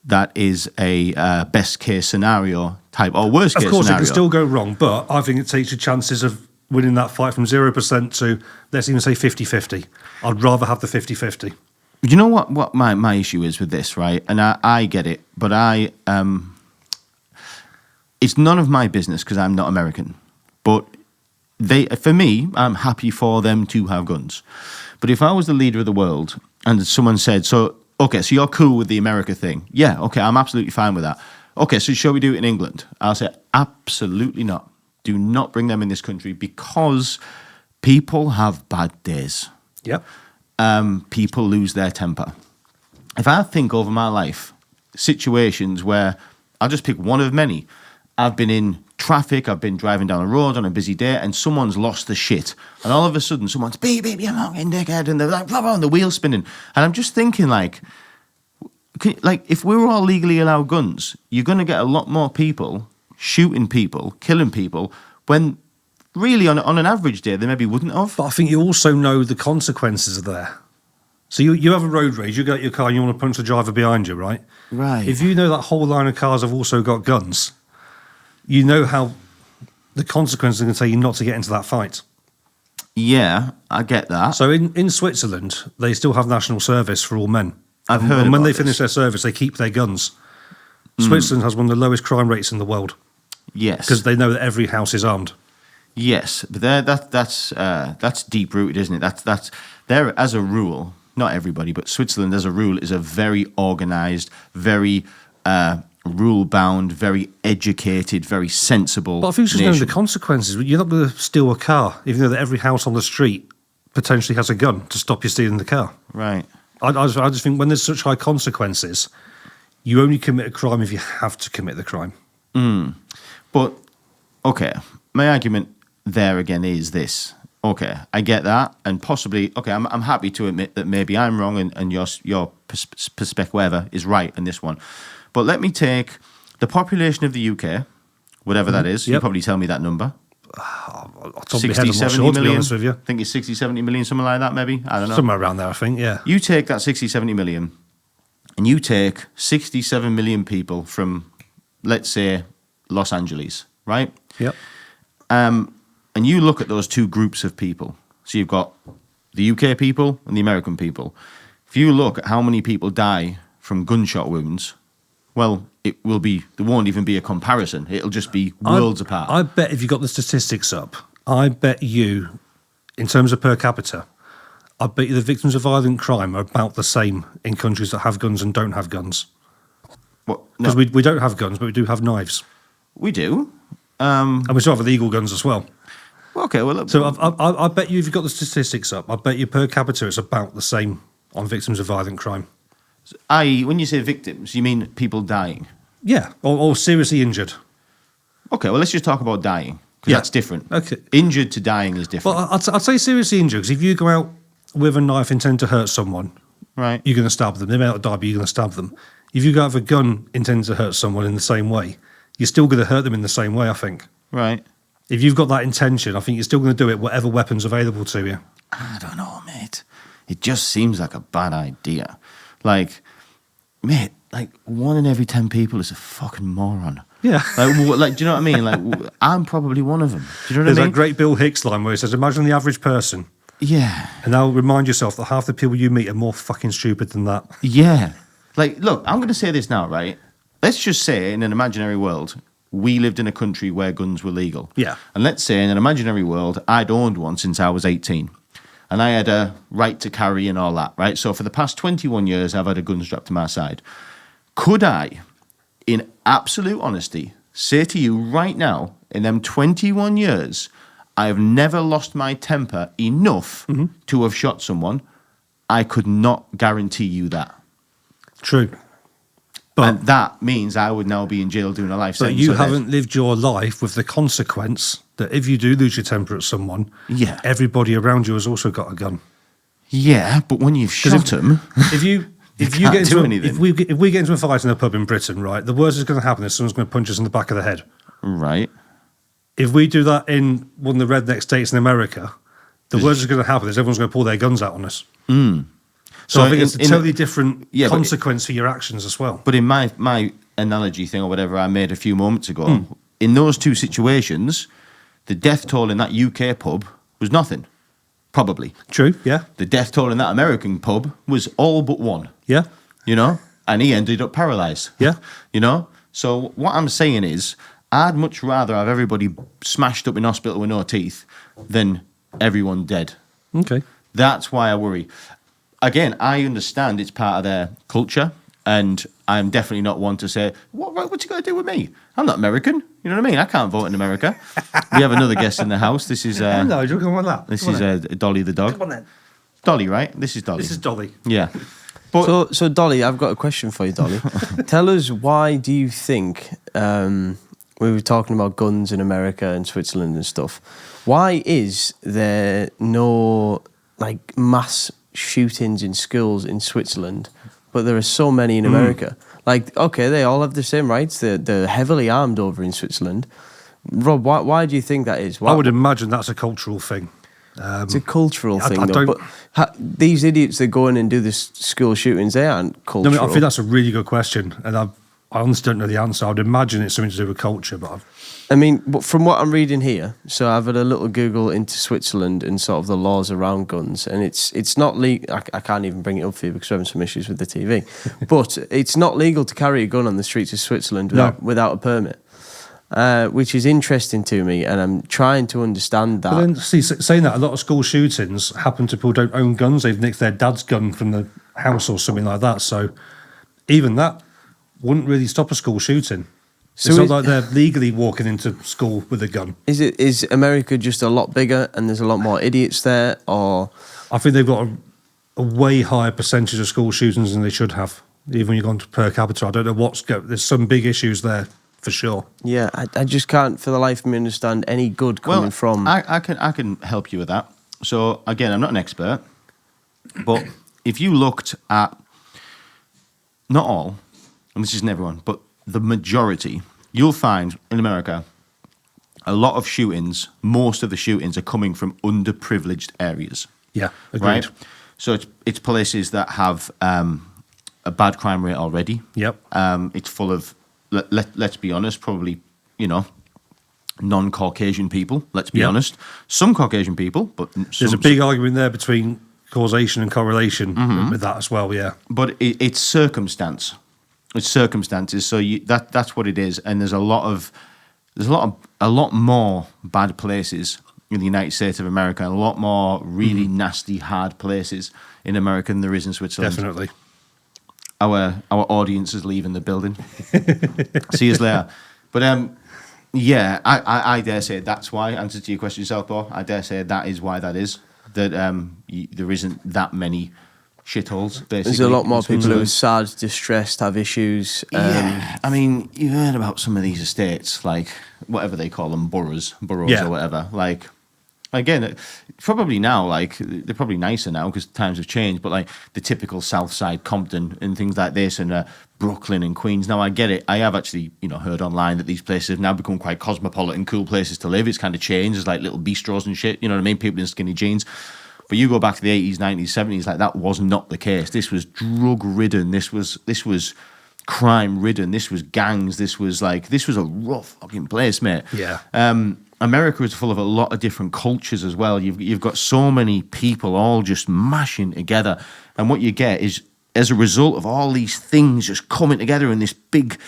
that is a best case scenario type or worst case scenario. Of course, it can still go wrong, but I think it takes your chances of winning that fight from 0% to, let's even say 50-50. I'd rather have the 50-50. You know what my issue is with this, right? And I get it, but it's none of my business because I'm not American. But for me, I'm happy for them to have guns. But if I was the leader of the world and someone said, so you're cool with the America thing. Yeah, okay, I'm absolutely fine with that. Okay, so shall we do it in England? I'll say, absolutely not. Do not bring them in this country because people have bad days. Yep. People lose their temper. If I think over my life, situations where I'll just pick one of many. I've been in traffic, I've been driving down a road on a busy day, and someone's lost the shit. And all of a sudden, someone's, beep, beep, you fucking dickhead, and they're like, blah, blah, and the wheel's spinning. And I'm just thinking, like, if we were all legally allowed guns, you're going to get a lot more people shooting people, killing people, when really on an average day, they maybe wouldn't have. But I think you also know the consequences are there. So you have a road rage, you get your car and you want to punch the driver behind you, right? Right. If you know that whole line of cars have also got guns, you know how the consequences are going to tell you not to get into that fight. Yeah, I get that. So in Switzerland, they still have national service for all men. I've heard And when about they this. finish their service, they keep their guns. Switzerland has one of the lowest crime rates in the world Yes. because they know that every house is armed. Yes, but that's deep rooted, isn't it? That's there as a rule. Not everybody, but Switzerland as a rule is a very organised, very rule bound, very educated, very sensible. But I think it's just knowing nation. the consequences. You're not going to steal a car, even though that every house on the street potentially has a gun to stop you stealing the car. Right. I just think when there's such high consequences, you only commit a crime if you have to commit the crime. But okay, my argument there again is this. Okay, I get that, and possibly okay. I'm happy to admit that maybe I'm wrong, and your perspective, whatever, is right in this one. But let me take the population of the UK, whatever that is. You Yep. probably tell me that number. Off the top of my 60, head, I'm not 70 sure, to be million. honest with you. I think it's 60, 70 million, something like that, maybe. I don't know. Somewhere around there, I think, yeah. You take that 60, 70 million, and you take 67 million people from, let's say, Los Angeles, right? Yep. And you look at those two groups of people. So you've got the UK people and the American people. If you look at how many people die from gunshot wounds, well, there won't even be a comparison. It'll just be worlds apart. I bet if you got the statistics up, I bet you, in terms of per capita, I bet you the victims of violent crime are about the same in countries that have guns and don't have guns. What? Because No, we don't have guns, but we do have knives. we do. And we still have illegal guns as well. Okay, well, So I bet you if you've got the statistics up, I bet you per capita it's about the same on victims of violent crime. i.e., when you say victims, you mean people dying. Yeah, or seriously injured. Okay, well, let's just talk about dying, because Yeah. that's different. Okay. Injured to dying is different. Well, I'd say seriously injured, because if you go out with a knife intending to hurt someone, Right. you're going to stab them. They may not die, but you're going to stab them. If you go out with a gun intending to hurt someone in the same way, you're still going to hurt them in the same way, I think. Right. If you've got that intention, I think you're still going to do it, whatever weapon's available to you. I don't know, mate. It just seems like a bad idea. Like, mate, like 1 in every 10 people is a fucking moron. Yeah. Like, do you know what I mean? Like, I'm probably one of them. Do you know what There's I mean? that great Bill Hicks line where he says, imagine the average person, Yeah. and now remind yourself that half the people you meet are more fucking stupid than that. Yeah. Like, look, I'm going to say this now, right? Let's just say in an imaginary world, we lived in a country where guns were legal. Yeah. And let's say in an imaginary world, I'd owned one since I was 18. And I had a right to carry and all that, right? So for the past 21 years, I've had a gun strapped to my side. Could I, in absolute honesty, say to you right now, in them 21 years, I have never lost my temper enough to have shot someone? I could not guarantee you that. True. But, And that means I would now be in jail doing a life but sentence. you So there's- haven't lived your life with the consequence that if you do lose your temper at someone, Yeah. everybody around you has also got a gun. Yeah, but when you've shot them, If you can't get into do a, anything. if we get into a fight in a pub in Britain, right, the worst that's going to happen is someone's going to punch us in the back of the head. right? If we do that in one of the redneck states in America, The worst is going to happen is everyone's going to pull their guns out on us. So I think it's a totally different consequence for your actions as well. But in my analogy thing or whatever I made a few moments ago, in those two situations, the death toll in that UK pub was nothing. Probably. True, yeah. The death toll in that American pub was all but one. Yeah. You know? And he ended up paralysed. Yeah. You know? So what I'm saying is, I'd much rather have everybody smashed up in hospital with no teeth than everyone dead. Okay. That's why I worry. Again, I understand it's part of their culture, and I'm definitely not one to say, what's you got to do with me? I'm not American. You know what I mean? I can't vote in America. We have another guest in the house. This is... no, you don't want that. This is Dolly the dog. Come on then. Dolly, right? This is Dolly. This is Dolly. Yeah. But, So Dolly, I've got a question for you, Dolly. Tell us, why do you think, we were talking about guns in America and Switzerland and stuff, why is there no like mass shootings in schools in Switzerland, but there are so many in America? Like, okay, they all have the same rights. They're heavily armed over in Switzerland. Rob, why do you think that is? Why? I would imagine that's a cultural thing. It's a cultural thing, I though. don't- But these idiots that go in and do the school shootings, they aren't No, cultural. I think that's a really good question, and I honestly don't know the answer. I would imagine it's something to do with culture, but but from what I'm reading here, so I've had a little Google into Switzerland and sort of the laws around guns, and it's not legal. I can't even bring it up for you because we're having some issues with the TV. But it's not legal to carry a gun on the streets of Switzerland without a permit, which is interesting to me, and I'm trying to understand that. But then, see, saying that, a lot of school shootings happen to people who don't own guns. They've nicked their dad's gun from the house or something like that. So even that wouldn't really stop a school shooting. So it's not like they're legally walking into school with a gun. Is America just a lot bigger and there's a lot more idiots there, or? I think they've got a way higher percentage of school shootings than they should have, even when you've gone to per capita. I don't know there's some big issues there for sure. Yeah, I just can't for the life of me understand any good coming from. I can help you with that. So again, I'm not an expert, but if you looked at not all, and this isn't everyone, but the majority, you'll find in America a lot of shootings. Most of the shootings are coming from underprivileged areas. Yeah, agreed. Right. So it's places that have a bad crime rate already. Yep. It's full of let's be honest, probably, non-Caucasian people, let's be honest. Some Caucasian people, but... There's a big argument there between causation and correlation with that as well, yeah. But it's circumstance. It's circumstances, so that's what it is. And there's a lot more bad places in the United States of America, and a lot more really nasty, hard places in America than there is in Switzerland. Definitely. Our audience is leaving the building. See us later. But I dare say that's why. Answer to your question yourself, Paul. I dare say that is why that is. That there isn't that many shitholes. Basically, there's a lot more people who are sad, distressed, have issues. Yeah, I mean, you heard about some of these estates, like whatever they call them, boroughs or whatever. Like, again, probably now, like they're probably nicer now because times have changed. But like the typical South Side Compton and things like this, and Brooklyn and Queens. Now I get it. I have actually, heard online that these places have now become quite cosmopolitan, cool places to live. It's kind of changed. There's like little bistros and shit. You know what I mean? People in skinny jeans. But you go back to the 80s, 90s, 70s, like that was not the case. This was drug-ridden. This was crime-ridden. This was gangs. This was a rough fucking place, mate. Yeah. America is full of a lot of different cultures as well. You've got so many people all just mashing together. And what you get is, as a result of all these things just coming together in this big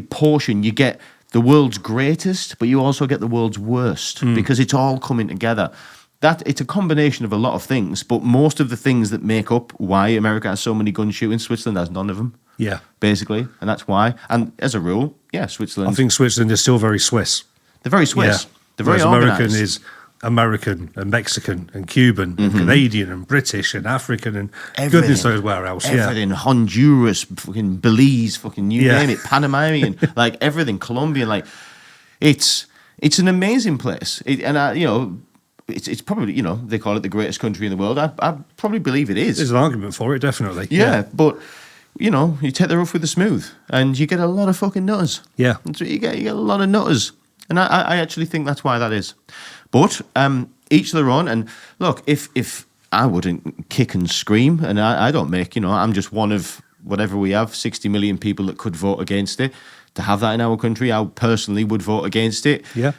portion, you get the world's greatest, but you also get the world's worst because it's all coming together. It's a combination of a lot of things, but most of the things that make up why America has so many gun shootings, Switzerland has none of them. Yeah. Basically, and that's why. And as a rule, Switzerland. I think Switzerland is still very Swiss. They're very Swiss. Yeah. They're very Whereas organised. American is American and Mexican and Cuban and Canadian and British and African and goodness knows where else. Everything, Honduras, fucking Belize, fucking you name it, Panama, and like everything, Colombian, like it's an amazing place. It's probably, they call it the greatest country in the world. I probably believe it is. There's an argument for it, definitely. Yeah, but, you take the rough with the smooth and you get a lot of fucking nutters. Yeah. That's what you get. You get a lot of nutters. And I actually think that's why that is. But each their own. And look, if I wouldn't kick and scream, and I don't make, I'm just one of whatever we have, 60 million people that could vote against it. To have that in our country, I personally would vote against it. Yeah.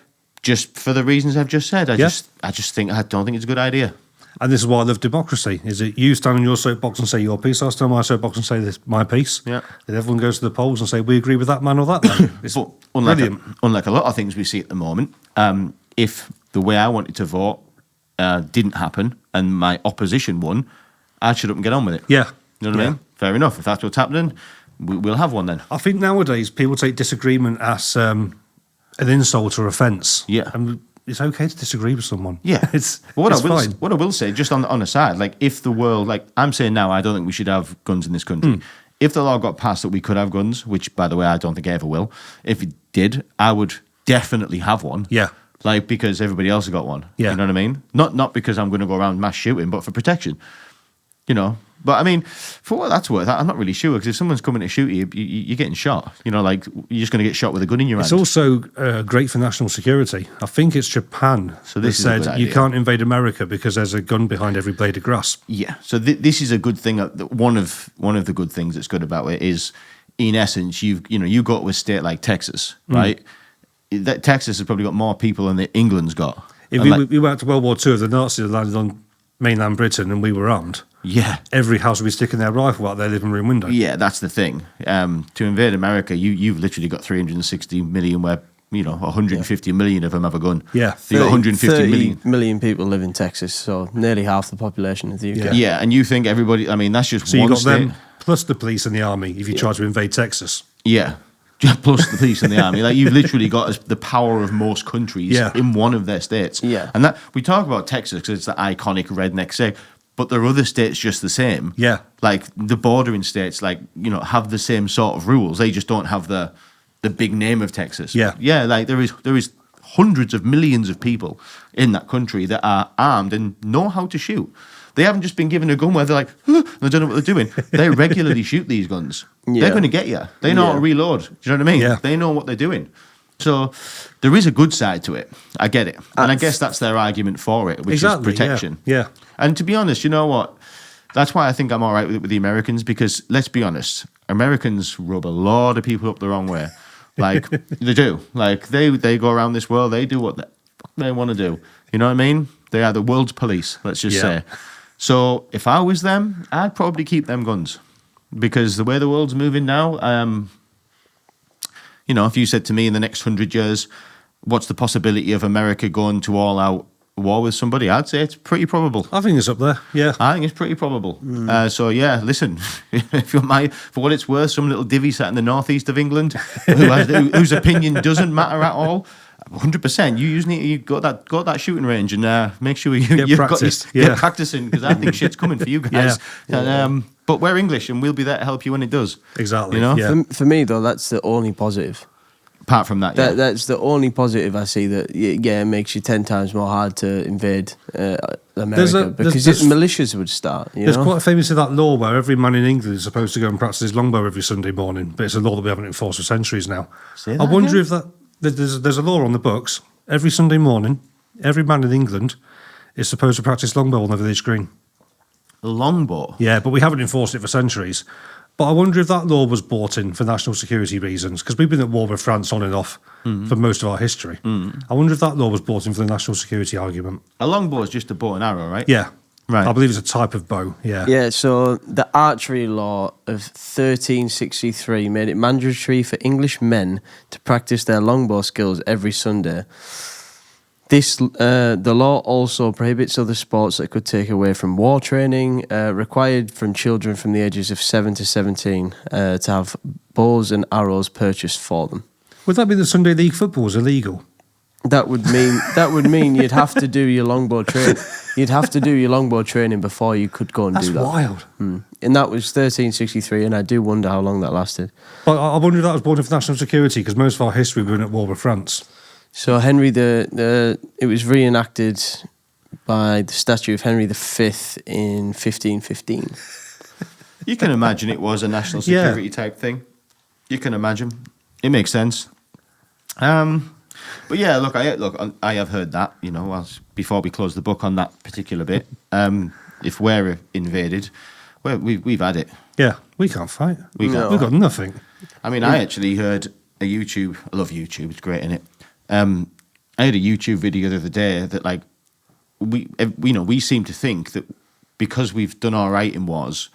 Just for the reasons I've just said. I don't think it's a good idea. And this is why I love democracy, is that you stand on your soapbox and say your piece, I stand on my soapbox and say this my piece. Yeah. Then everyone goes to the polls and say, we agree with that man or that man. It's But brilliant. unlike a lot of things we see at the moment, if the way I wanted to vote didn't happen and my opposition won, I'd shut up and get on with it. Yeah. You know what I mean? Fair enough. If that's what's happening, we'll have one then. I think nowadays people take disagreement as an insult or offence. Yeah. And it's okay to disagree with someone. Yeah, It's what fine. I will say, just on the side, like if the world, like I'm saying now, I don't think we should have guns in this country. If the law got passed that we could have guns, which by the way I don't think it ever will, if it did, I would definitely have one. Yeah. Like because everybody else has got one. Yeah. You know what I mean? Not because I'm going to go around mass shooting, but for protection. But I mean, for what that's worth, I'm not really sure because if someone's coming to shoot you, you're getting shot. Like you're just going to get shot with a gun in your It's hand. also great for national security. I think it's Japan So this is that a good said you idea. can't invade America because there's a gun behind every blade of grass. Yeah, so this is a good thing. One of the good things that's good about it is, in essence, you go to a state like Texas, right? That Texas has probably got more people than England's got. If we went to World War II, the Nazis landed on mainland Britain and we were armed. Yeah, Every house would be sticking their rifle out their living room window. yeah, that's the thing. To invade America, you've literally got 360 million where 150 million of them have a gun. Yeah. you got 150 30 million. million people live in Texas, so nearly half the population of the UK. Yeah, and you think everybody? I mean, that's just So you one got state. them plus the police and the army if you try to invade Texas. Yeah. Plus the police and the army. Like you've literally got the power of most countries Yeah. in one of their states. Yeah. And that we talk about Texas because it's the iconic redneck state, but there are other states just the same. Yeah. Like the bordering states, have the same sort of rules. They just don't have the big name of Texas. Yeah. Yeah. Like there is hundreds of millions of people in that country that are armed and know how to shoot. They haven't just been given a gun where they're like, they don't know what they're doing. They regularly shoot these guns. Yeah. They're going to get you. They know how to reload. Do you know what I mean? Yeah. They know what they're doing. So there is a good side to it. I get it. And I guess that's their argument for it, which Exactly, is protection. yeah. And to be honest, you know what? That's why I think I'm all right with the Americans because, let's be honest, Americans rub a lot of people up the wrong way. Like, they do. Like, they go around this world, they do what they want to do. You know what I mean? They are the world's police, let's just say. So if I was them, I'd probably keep them guns because the way the world's moving now, if you said to me in the next 100 years, what's the possibility of America going to all-out war with somebody? I'd say it's pretty probable. I think it's up there. Yeah. I think it's pretty probable. So yeah, listen, if you're for what it's worth, some little divvy sat in the northeast of England whose opinion doesn't matter at all. 100%. You usually got that shooting range and make sure you've practiced. get practicing because I think shit's coming for you guys. And, but we're English and we'll be there to help you when it does. Exactly. You know? Yeah. For me, though, that's the only positive. Apart from that, yeah. That's the only positive I see that, it makes you 10 times more hard to invade America because militias would start. There's quite famously that law where every man in England is supposed to go and practice his longbow every Sunday morning, but it's a law that we haven't enforced for centuries now. Say I that wonder again? if there's a law on the books. Every Sunday morning, every man in England is supposed to practice longbow on the village green. Longbow. Yeah, but we haven't enforced it for centuries. But I wonder if that law was brought in for national security reasons, because we've been at war with France on and off for most of our history. I wonder if that law was brought in for the national security argument. A longbow is just a bow and arrow, right? Yeah. Right. I believe it's a type of bow, yeah. Yeah, so the archery law of 1363 made it mandatory for English men to practice their longbow skills every Sunday. The law also prohibits other sports that could take away from war training, required from children from the ages of 7 to 17 to have bows and arrows purchased for them. Would that mean that Sunday League football is illegal? That would mean you'd have to do your longbow training. You'd have to do your longbow training before you could go and That's do that. wild. And that was 1363, and I do wonder how long that lasted. But I wonder if that was brought in for national security, because most of our history we've been at war with France. So Henry it was reenacted by the statue of Henry V in 1515. You can imagine it was a national security type thing. You can imagine. It makes sense. But yeah, look, I have heard that. You know, before we close the book on that particular bit, if we're invaded, we've had it. Yeah, we can't fight. We can't. We've got nothing. I mean, I actually heard a YouTube. I love YouTube. It's great, isn't it? I heard a YouTube video the other day that like we seem to think that because we've done all right in wars,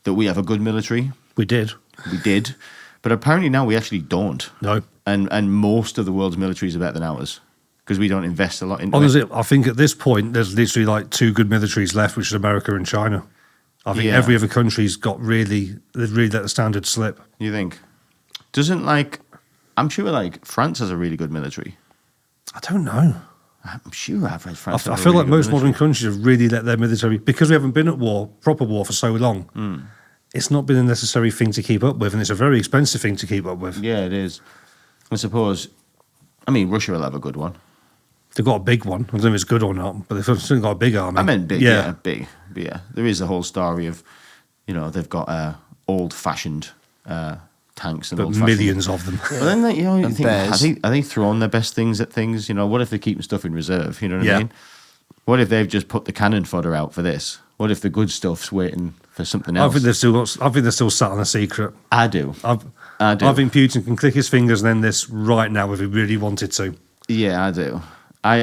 that we have a good military. We did. We did, but apparently now we actually don't. No. And most of the world's militaries are better than ours because we don't invest a lot into Honestly, it. I think at this point there's literally like two good militaries left, which is America and China. I think Yeah. every other country's got they've really let the standard slip. You think? Doesn't like? I'm sure like France has a really good military. I don't know. I'm sure I've read France. I has a feel really like good most military. modern countries have really let their military, because we haven't been at war, proper war, for so long. It's not been a necessary thing to keep up with, and it's a very expensive thing to keep up with. Yeah, it is. I suppose. I mean, Russia will have a good one. They've got a big one. I don't know if it's good or not, but they've still got a big army. I meant big. Yeah, big. But yeah, there is the whole story of, you know, they've got old-fashioned tanks and But old-fashioned millions of them. But then, like, you know, you And think, bears. are they throwing their best things at things? You know, what if they're keeping stuff in reserve? You know what Yeah. I mean? What if they've just put the cannon fodder out for this? What if the good stuff's waiting for something I else? think they're still sat on a secret. I do. I do. I think Putin can click his fingers and end this right now if he really wanted to. Yeah, I do.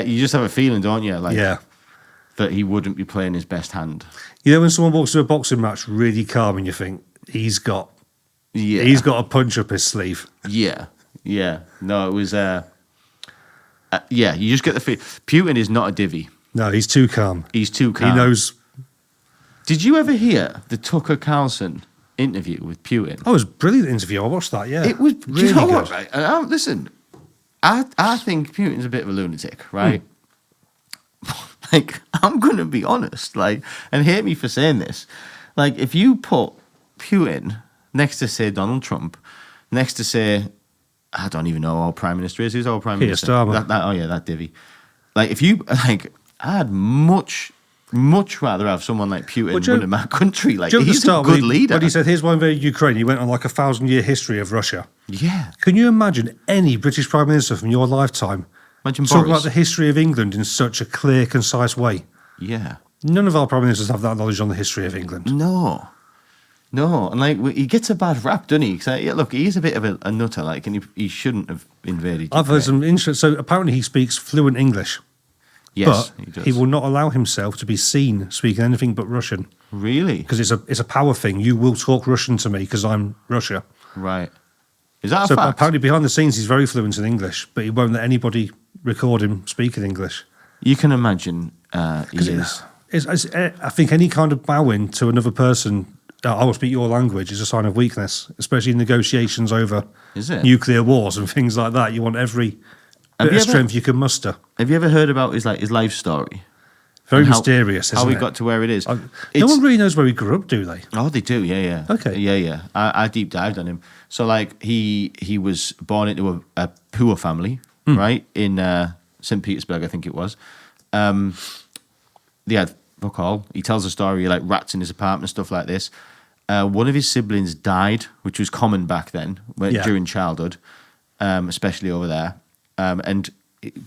You just have a feeling, don't you? Like, Yeah. that he wouldn't be playing his best hand. You know when someone walks to a boxing match really calm and you think he's got Yeah. a punch up his sleeve. Yeah. Yeah. No, it was. Yeah, you just get the feel. Putin is not a divvy. No, he's too calm. He's too calm. He knows. Did you ever hear the Tucker Carlson interview with Putin? Oh, it was a brilliant interview. I watched that. Yeah, It was really you know good. what, right? And listen, I think Putin's a bit of a lunatic, right? Like, I'm gonna be honest, like, and hate me for saying this. Like, if you put Putin next to, say, Donald Trump, next to, say, I don't even know who our prime minister is. Who's our prime Keir minister? Starmer. Oh yeah, that divvy. Like, if you like, I'd much rather have someone like Putin Well, running my country. Like, Do you know at the he's a start good when leader. When he said, "Here's why I invaded Ukraine," he went on like a 1,000-year history of Russia. Yeah, Can you imagine any British prime minister from your lifetime imagine talk Boris. about the history of England in such a clear, concise way? Yeah. None of our prime ministers have that knowledge on the history of England. No, and like he gets a bad rap, doesn't he? 'Cause, like, yeah, look, he's a bit of a nutter, like, and he shouldn't have invaded. I've heard Ukraine. some interest. So apparently he speaks fluent English, Yes, but he does. he will not allow himself to be seen speaking anything but Russian Really? because it's a power thing. You will talk Russian to me because I'm Russia. Right. Is that So a fact? apparently behind the scenes he's very fluent in English, but he won't let anybody record him speaking English. You can imagine he is. I think any kind of bowing to another person, I will speak your language, is a sign of weakness, especially in negotiations over Is it? nuclear wars and things like that. You want every Have bit you of ever- strength you can muster. Have you ever heard about his life story? Very And how- mysterious, How isn't he it? got to where it is. No It's- one really knows where he grew up, do they? Oh, they do, yeah. Okay. Yeah. I deep dived on him. So, like, he was born into a poor family, right, in St. Petersburg, I think it was. They had fuck all. He tells a story, like, rats in his apartment, stuff like this. One of his siblings died, which was common back then, Yeah. during childhood, especially over there. And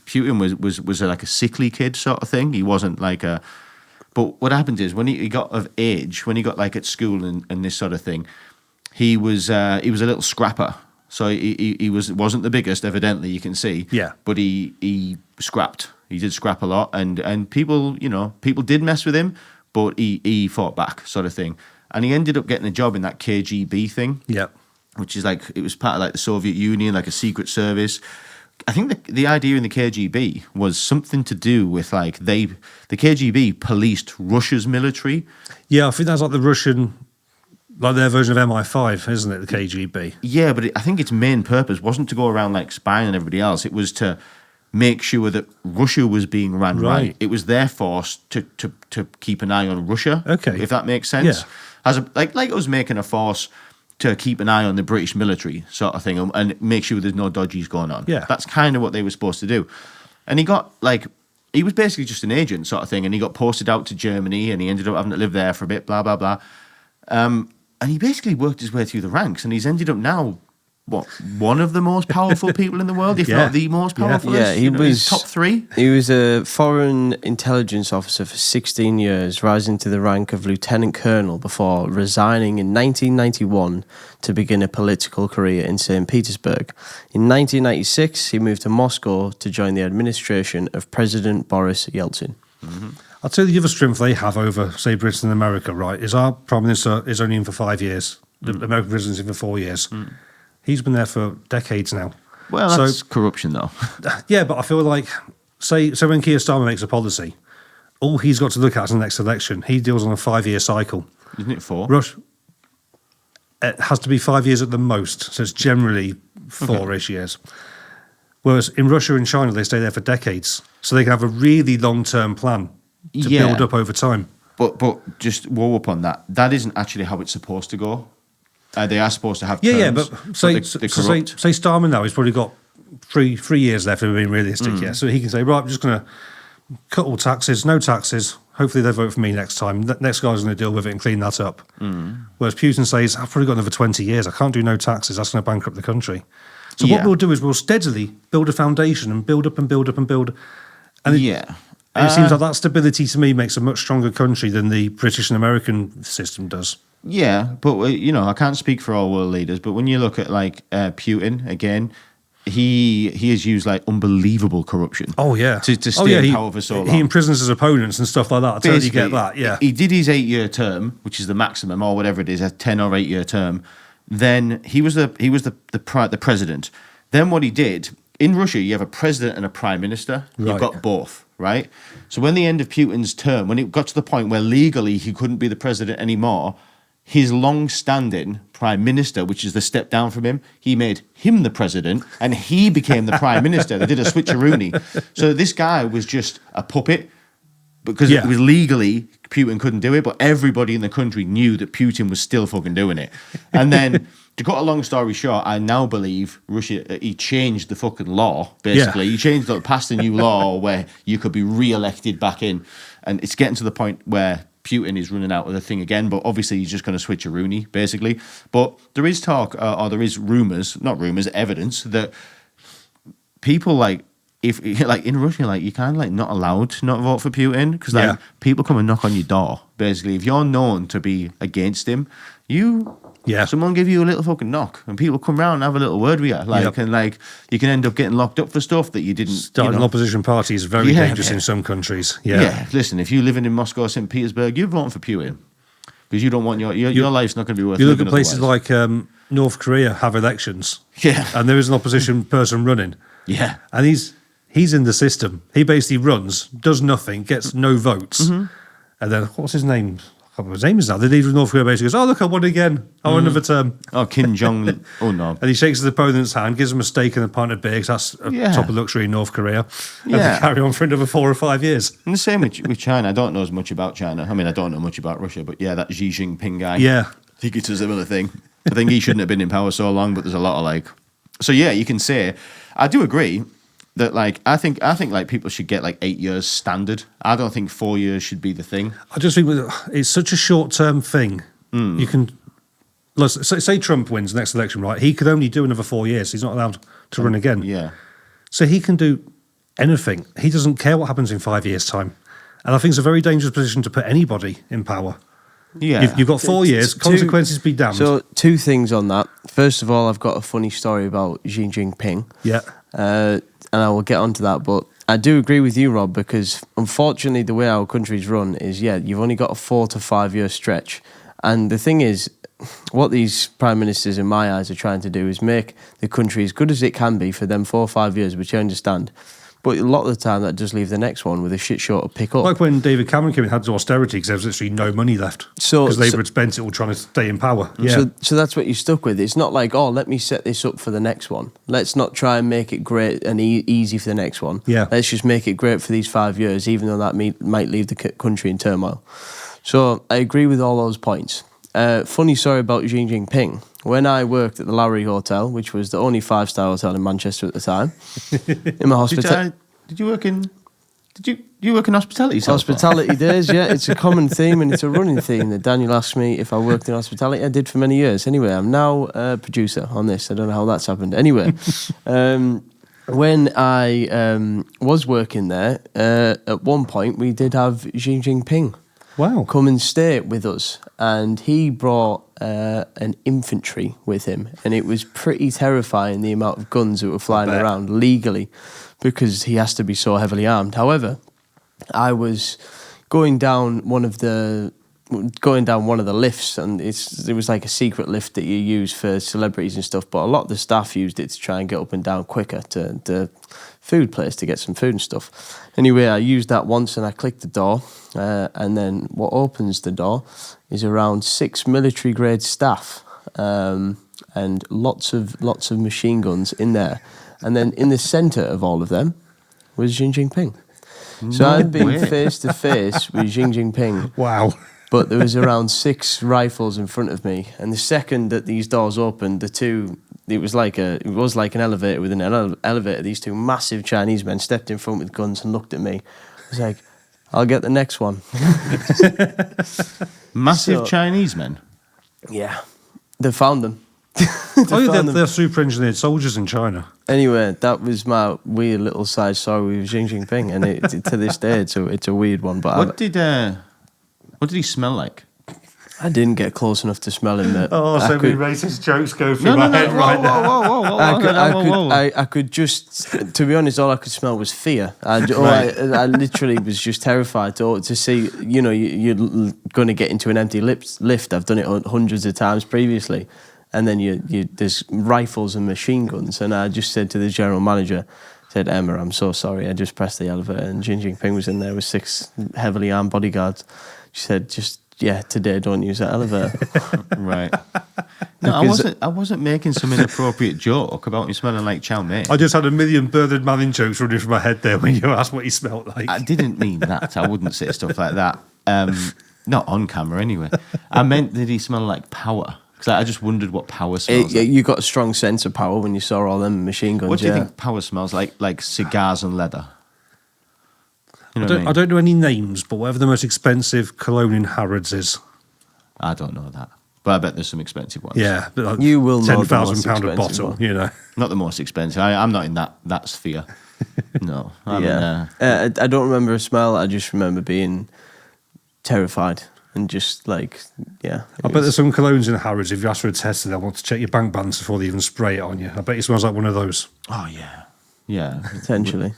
Putin was like a sickly kid sort of thing. He wasn't like a... But what happened is when he got of age, when he got like at school and this sort of thing, he was a little scrapper. So he wasn't the biggest, evidently, you can see. Yeah. But he scrapped. He did scrap a lot, and people, you know, people did mess with him, but he fought back, sort of thing. And he ended up getting a job in that KGB thing, Yeah. which is like, it was part of like the Soviet Union, like a secret service. I think the idea in the KGB was something to do with like the KGB policed Russia's military. Yeah, I think that's like the Russian, like their version of MI5, isn't it? The KGB. Yeah, but I think its main purpose wasn't to go around like spying on everybody else. It was to make sure that Russia was being ran right. It was their force to keep an eye on Russia. Okay. If that makes sense. Yeah. As like it was making a force to keep an eye on the British military sort of thing and make sure there's no dodgies going on. Yeah. That's kind of what they were supposed to do. And he was basically just an agent sort of thing, and he got posted out to Germany and he ended up having to live there for a bit, blah, blah, blah. And he basically worked his way through the ranks, and he's ended up now one of the most powerful people in the world, if not the most powerful. Yeah, he was top 3. He was a foreign intelligence officer for 16 years, rising to the rank of lieutenant colonel before resigning in 1991 to begin a political career in St. Petersburg. In 1996, he moved to Moscow to join the administration of President Boris Yeltsin. Mm-hmm. I'll tell you the other strength they have over, say, Britain and America, right, is our Prime Minister is only in for 5 years. The American President's in for 4 years. He's been there for decades now. Well, that's corruption, though. Yeah, but I feel like, say when Keir Starmer makes a policy, all he's got to look at is the next election. He deals on a 5-year cycle. Isn't it 4? It has to be 5 years at the most, so it's generally 4-ish years. Whereas in Russia and China, they stay there for decades, so they can have a really long-term plan to build up over time. But just whoa up on that. That isn't actually how it's supposed to go. They are supposed to have terms. Yeah, but say Starmer now, he's probably got three years left, if we're being realistic, yeah. So he can say, right, I'm just going to cut all taxes, no taxes. Hopefully they vote for me next time. The next guy's going to deal with it and clean that up. Whereas Putin says, I've probably got another 20 years. I can't do no taxes. That's going to bankrupt the country. So what we'll do is we'll steadily build a foundation and build up and build up and build. And it seems like that stability to me makes a much stronger country than the British and American system does. Yeah, but I can't speak for all world leaders, but when you look at like Putin again, he has used like unbelievable corruption. Oh yeah, to stay in power for so long. He imprisons his opponents and stuff like that. I totally get that. Yeah, he did his 8-year term, which is the maximum, or whatever it is, a 10 or 8-year term. Then he was the president. Then what he did in Russia, you have a president and a prime minister. Right. You've got both. Right? So when the end of Putin's term, when it got to the point where legally he couldn't be the president anymore, his long-standing prime minister, which is the step down from him, he made him the president and he became the prime minister. They did a switcheroony. So this guy was just a puppet because it was legally, Putin couldn't do it, but everybody in the country knew that Putin was still fucking doing it. And then, to cut a long story short, I now believe Russia, he changed the fucking law, basically. He passed a new law where you could be re-elected back in. And it's getting to the point where Putin is running out of the thing again, but obviously he's just going to switch a Rooney, basically. But there is talk, or there is evidence that people if in Russia, you're kind of not allowed to not vote for Putin because people come and knock on your door. Basically, if you're known to be against him, someone give you a little fucking knock, and people come round and have a little word with you, and you can end up getting locked up for stuff that you didn't. Starting an opposition party is very dangerous in some countries. Yeah, listen, if you're living in Moscow or St. Petersburg, you're voting for Putin because you don't want your life's not going to be worth. You look at places like North Korea have elections, and there is an opposition person running, and he's in the system. He basically runs, does nothing, gets no votes, and then what's his name? I can't remember his name is now. The leader of North Korea basically goes, "Oh look, I won again. I won another term." Oh, Kim Jong. Oh no! And he shakes his opponent's hand, gives him a steak and a pint of beer. 'Cause that's a top of luxury in North Korea. And they carry on for another 4 or 5 years. And the same with China. I don't know as much about China. I mean, I don't know much about Russia, but that Xi Jinping guy. Yeah, I think it's a similar thing. I think he shouldn't have been in power so long, but there's a lot of So you can say, I do agree that I think people should get 8 years standard. I don't think 4 years should be the thing. I just think it's such a short-term thing. You can, say Trump wins the next election, right? He could only do another 4 years. He's not allowed to run again. Yeah. So he can do anything. He doesn't care what happens in 5 years' time. And I think it's a very dangerous position to put anybody in power. Yeah. You've got 4 years, consequences be damned. So 2 things on that. First of all, I've got a funny story about Xi Jinping. Yeah. And I will get onto that, but I do agree with you, Rob, because unfortunately the way our country's run is, you've only got a 4 to 5 year stretch. And the thing is, what these prime ministers, in my eyes, are trying to do is make the country as good as it can be for them 4 or 5 years, which I understand. But a lot of the time, that does leave the next one with a shit show to pick up. Like when David Cameron came in, had to austerity because there was literally no money left. Because Labour had spent it all trying to stay in power. Yeah. So that's what you're stuck with. It's not like, let me set this up for the next one. Let's not try and make it great and easy for the next one. Yeah. Let's just make it great for these 5 years, even though that might leave the country in turmoil. So I agree with all those points. Funny story about Xi Jinping. When I worked at the Lowry Hotel, which was the only 5-star hotel in Manchester at the time, in my hospital. Did you work in Did you work in hospitality? Salvatore? Hospitality days, yeah. It's a common theme and it's a running theme that Daniel asked me if I worked in hospitality. I did for many years. Anyway, I'm now a producer on this. I don't know how that's happened. Anyway, when I was working there, at one point we did have Xi Jinping come and stay with us. And he brought an infantry with him. And it was pretty terrifying, the amount of guns that were flying around legally, because he has to be so heavily armed. However, I was going down one of the lifts, and it was like a secret lift that you use for celebrities and stuff, but a lot of the staff used it to try and get up and down quicker to the food place to get some food and stuff. Anyway, I used that once and I clicked the door, and then what opens the door is around 6 military grade staff, and lots of machine guns in there. And then in the centre of all of them was Xi Jinping. So I'd been face to face with Xi Jinping. Wow. But there was around 6 rifles in front of me. And the second that these doors opened, it was like an elevator within an elevator. These 2 massive Chinese men stepped in front with guns and looked at me. I was like, I'll get the next one. Massive Chinese men? Yeah. They found them. They're super engineered soldiers in China. Anyway, that was my weird little side story with Xi Jinping, and to this day, it's a weird one. But what did he smell like? I didn't get close enough to smell him. Many racist jokes go through my head right now. I could just, to be honest, all I could smell was fear. I literally was just terrified to see, you're going to get into an empty lift. I've done it hundreds of times previously. And then there's rifles and machine guns. And I just said to the general manager, said, Emma, I'm so sorry. I just pressed the elevator and Xi Jinping was in there with 6 heavily armed bodyguards. She said, today don't use that elevator. Right. No, I wasn't making some inappropriate joke about you smelling like chow mein. I just had a million Bernard Manning jokes running through my head there when you asked what he smelled like. I didn't mean that. I wouldn't say stuff like that. Not on camera anyway. I meant, did he smell like power? Because I just wondered what power smells like. You got a strong sense of power when you saw all them machine guns. What do you think power smells like cigars and leather? I don't know any names, but whatever the most expensive cologne in Harrods is. I don't know that. But I bet there's some expensive ones. Yeah. Like you will know £10,000 a bottle, one. Not the most expensive. I'm not in that sphere. No. I don't remember a smell. I just remember being terrified. And just like, yeah. I bet there's some colognes in Harrods. If you ask for a test, they'll want to check your bank balance before they even spray it on you. I bet it smells like one of those. Oh, yeah. Yeah. Potentially.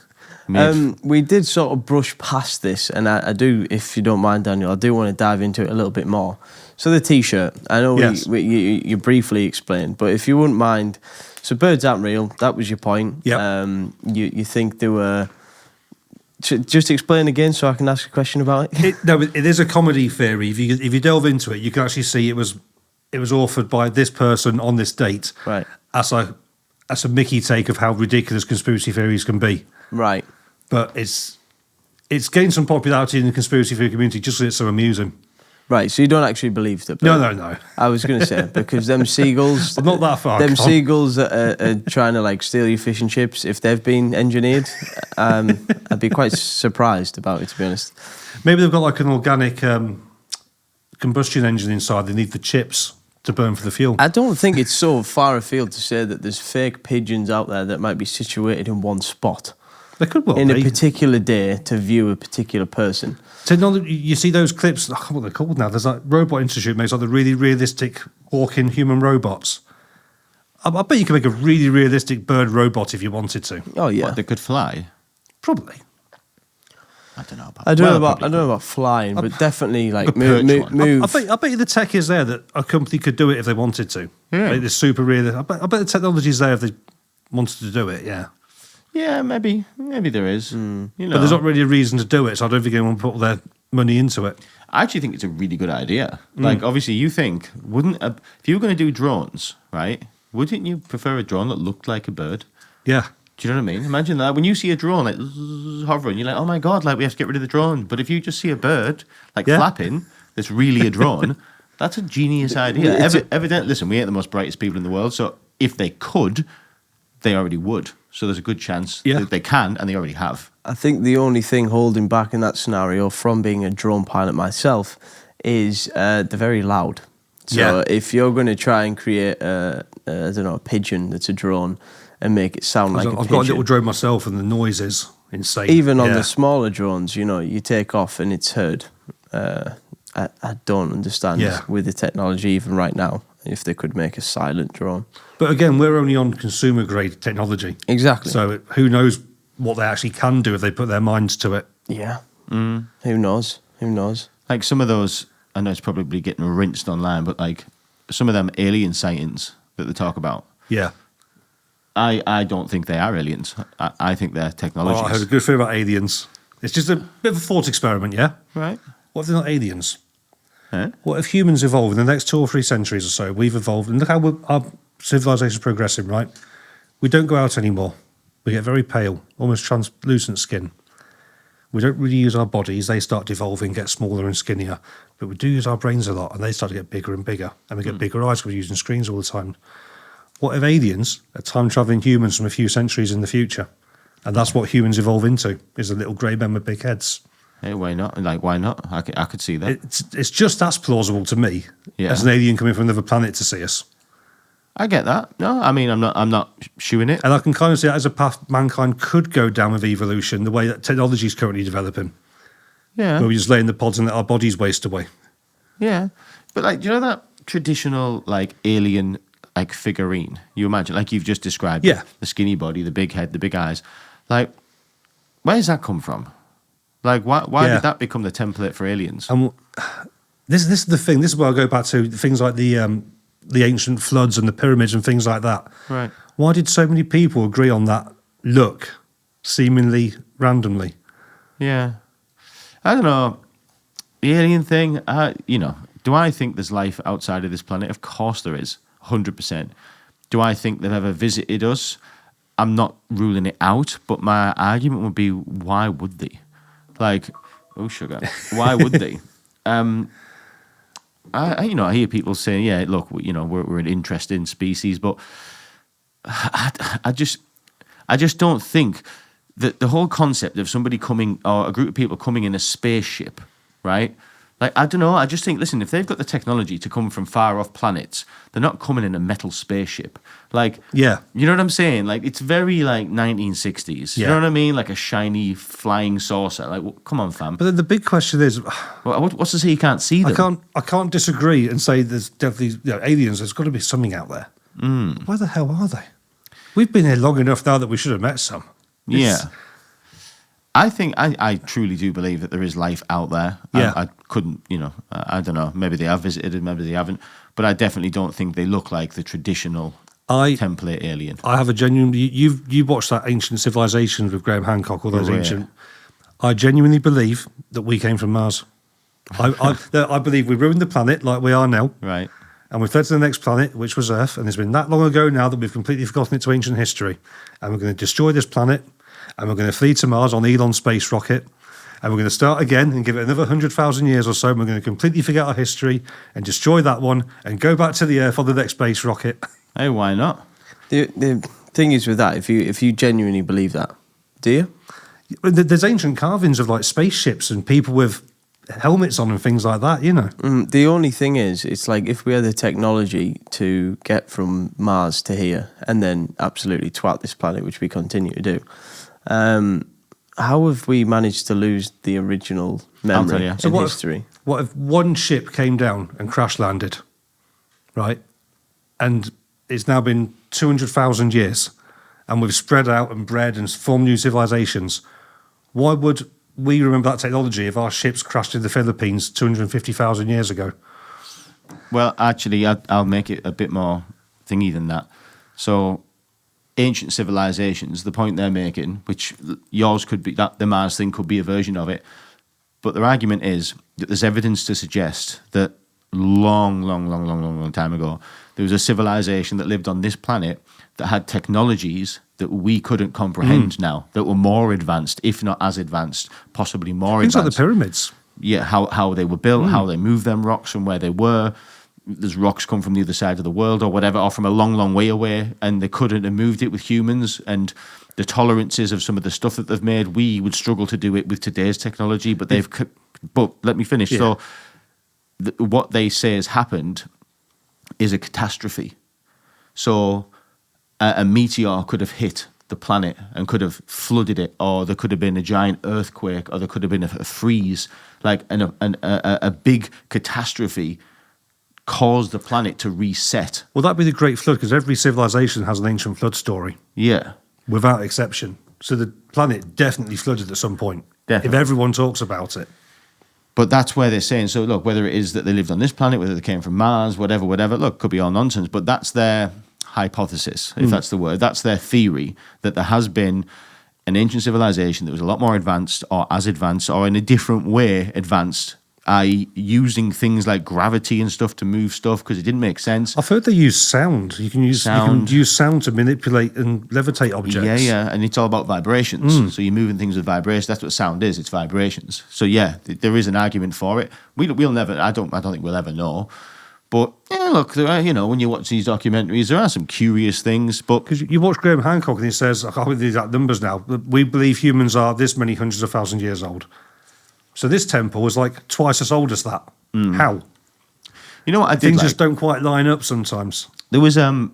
We did sort of brush past this, and I do, if you don't mind, Daniel, I do want to dive into it a little bit more. So the T-shirt, I know you briefly explained, but if you wouldn't mind, so birds aren't real, that was your point. Yeah. You think they were... Just explain again so I can ask a question about it. It is a comedy theory. If you delve into it, you can actually see it was authored by this person on this date. Right. As a Mickey take of how ridiculous conspiracy theories can be. Right. But it's gained some popularity in the conspiracy theory community just because it's so amusing. Right, so you don't actually believe that? No. I was going to say, because them seagulls... I'm not that far. Them seagulls that are trying to steal your fish and chips, if they've been engineered, I'd be quite surprised about it, to be honest. Maybe they've got an organic combustion engine inside. They need the chips to burn for the fuel. I don't think it's so far afield to say that there's fake pigeons out there that might be situated in one spot. They could well in be. A particular day to view a particular person. Technology, you see those clips, I can't remember what they're called now. There's Robot Institute makes the really realistic walking human robots. I bet you could make a really realistic bird robot if you wanted to. Oh yeah, what, they could fly? Probably. I don't know about. I don't know about flying, but definitely move. I bet you the tech is there that a company could do it if they wanted to. Yeah, it's super real. I bet the technology's there if they wanted to do it. Yeah. Yeah, maybe there is. But there's not really a reason to do it, so I don't think anyone put all their money into it. I actually think it's a really good idea. Obviously, you think, if you were going to do drones, right, wouldn't you prefer a drone that looked like a bird? Yeah. Do you know what I mean? Imagine that. When you see a drone, hovering, you're like, oh my God, we have to get rid of the drone. But if you just see a bird, flapping, that's really a drone, that's a genius idea. Evidently, listen, we ain't the most brightest people in the world, so if they could, they already would. So there's a good chance Yeah. that they can, and they already have. I think the only thing holding back in that scenario from being a drone pilot myself is they're very loud. So Yeah. if you're going to try and create a pigeon that's a drone and make it sound like a pigeon. I've got a little drone myself, and the noise is insane. Even on Yeah. the smaller drones, you take off and it's heard. I don't understand with the technology even right now if they could make a silent drone. But again, we're only on consumer grade technology. Exactly. So who knows what they actually can do if they put their minds to it. Yeah. Who knows? Who knows? Like some of those, I know it's probably getting rinsed online, but like some of them alien sightings that they talk about, Yeah. I don't think they are aliens. I think they're Oh, technologies. I heard a good thing about aliens. It's just a bit of a thought experiment, yeah? Right? What if they're not aliens? Huh? What if humans evolve in the next 2 or 3 centuries or so? We've evolved, and look how our civilization's progressing, right? We don't go out anymore. We get very pale, almost translucent skin. We don't really use our bodies. They start devolving, get smaller and skinnier. But we do use our brains a lot, and they start to get bigger and bigger. And we get bigger eyes because we're using screens all the time. What if aliens are time-travelling humans from a few centuries in the future? And that's what humans evolve into, is a little grey men with big heads. Hey, why not? Like, why not? I could see that. It's just as plausible to me Yeah. as an alien coming from another planet to see us. I get that. No, I mean, I'm not shooing it. And I can kind of see that as a path mankind could go down with evolution, the way that technology is currently developing. Yeah. Where we just lay in the pods and let our bodies waste away. Yeah. But like, do you know that traditional like alien like figurine? You imagine, like you've just described. Yeah. The skinny body, the big head, the big eyes. Like, where does that come from? Like, why Yeah. did that become the template for aliens? And this is the thing. This is where I go back to things like the ancient floods and the pyramids and things like that. Right. Why did so many people agree on that look, seemingly randomly? Yeah. I don't know. The alien thing, do I think there's life outside of this planet? Of course there is, 100%. Do I think they've ever visited us? I'm not ruling it out, but my argument would be, why would they? Like, oh, sugar. Why would they? I hear people saying, yeah, look, we're an interesting species, but I just don't think that the whole concept of somebody coming, or a group of people coming in a spaceship, right? Like, I don't know, I just think, listen, if they've got the technology to come from far off planets, they're not coming in a metal spaceship. Like, Yeah. you know what I'm saying? Like, it's very, like, 1960s. You Yeah. know what I mean? Like a shiny flying saucer. Like, well, come on, fam. But then the big question is, What's to say you can't see them? I can't disagree and say there's definitely aliens. There's got to be something out there. Where the hell are they? We've been here long enough now that we should have met some. Yeah. I think I truly do believe that there is life out there. Yeah. I couldn't, I don't know. Maybe they have visited and maybe they haven't. But I definitely don't think they look like the traditional template alien. I have a genuine. You watched that Ancient Civilizations with Graham Hancock, all those Oh, yeah. ancient. I genuinely believe that we came from Mars. I believe we ruined the planet like we are now, Right. and we fled to the next planet, which was Earth. And it's been that long ago now that we've completely forgotten it to ancient history. And we're going to destroy this planet, and we're going to flee to Mars on Elon's space rocket. And we're going to start again and give it another 100,000 years or so. And we're going to completely forget our history and destroy that one and go back to the Earth on the next space rocket. Hey, why not? The thing is with that, if you genuinely believe that, do you? There's ancient carvings of like spaceships and people with helmets on and things like that, The only thing is, it's like if we had the technology to get from Mars to here and then absolutely twat this planet, which we continue to do, how have we managed to lose the original memory you. in So history? What if one ship came down and crash landed, right? And it's now been 200,000 years and we've spread out and bred and formed new civilizations. Why would we remember that technology if our ships crashed in the Philippines 250,000 years ago? Well, actually, I'll make it a bit more thingy than that. So, ancient civilizations, the point they're making, which yours could be, that the Mars thing could be a version of it, but their argument is that there's evidence to suggest that long time ago, there was a civilization that lived on this planet that had technologies that we couldn't comprehend now, that were more advanced, if not as advanced, possibly more Things like advanced. the pyramids. Yeah, how they were built, how they moved them rocks from where they were, there's rocks come from the other side of the world or whatever, or from a long, long way away, and they couldn't have moved it with humans, and the tolerances of some of the stuff that they've made, we would struggle to do it with today's technology, but but let me finish. Yeah. So what they say has happened is a catastrophe. So a meteor could have hit the planet and could have flooded it, or there could have been a giant earthquake, or there could have been a freeze, like a big catastrophe caused the planet to reset. Well, that'd be the Great Flood, because every civilization has an ancient flood story, Yeah. without exception. So the planet definitely flooded at some point, Definitely. if everyone talks about it. But that's where they're saying, so look, whether it is that they lived on this planet, whether they came from Mars, whatever, look, could be all nonsense, but that's their hypothesis, if that's the word. That's their theory, that there has been an ancient civilization that was a lot more advanced, or as advanced, or in a different way advanced, i.e. using things like gravity and stuff to move stuff, because it didn't make sense. I've heard they use sound. You can use sound to manipulate and levitate objects. Yeah, and it's all about vibrations. So you're moving things with vibrations. That's what sound is. It's vibrations. So yeah, there is an argument for it. We'll never. I don't think we'll ever know. But yeah, look, there are, when you watch these documentaries, there are some curious things. But Because you watch Graham Hancock and he says, I can't remember the exact numbers now, but we believe humans are this many hundreds of thousands of years old. So this temple was like twice as old as that. How? you know what I did Things like? just don't quite line up sometimes. There was I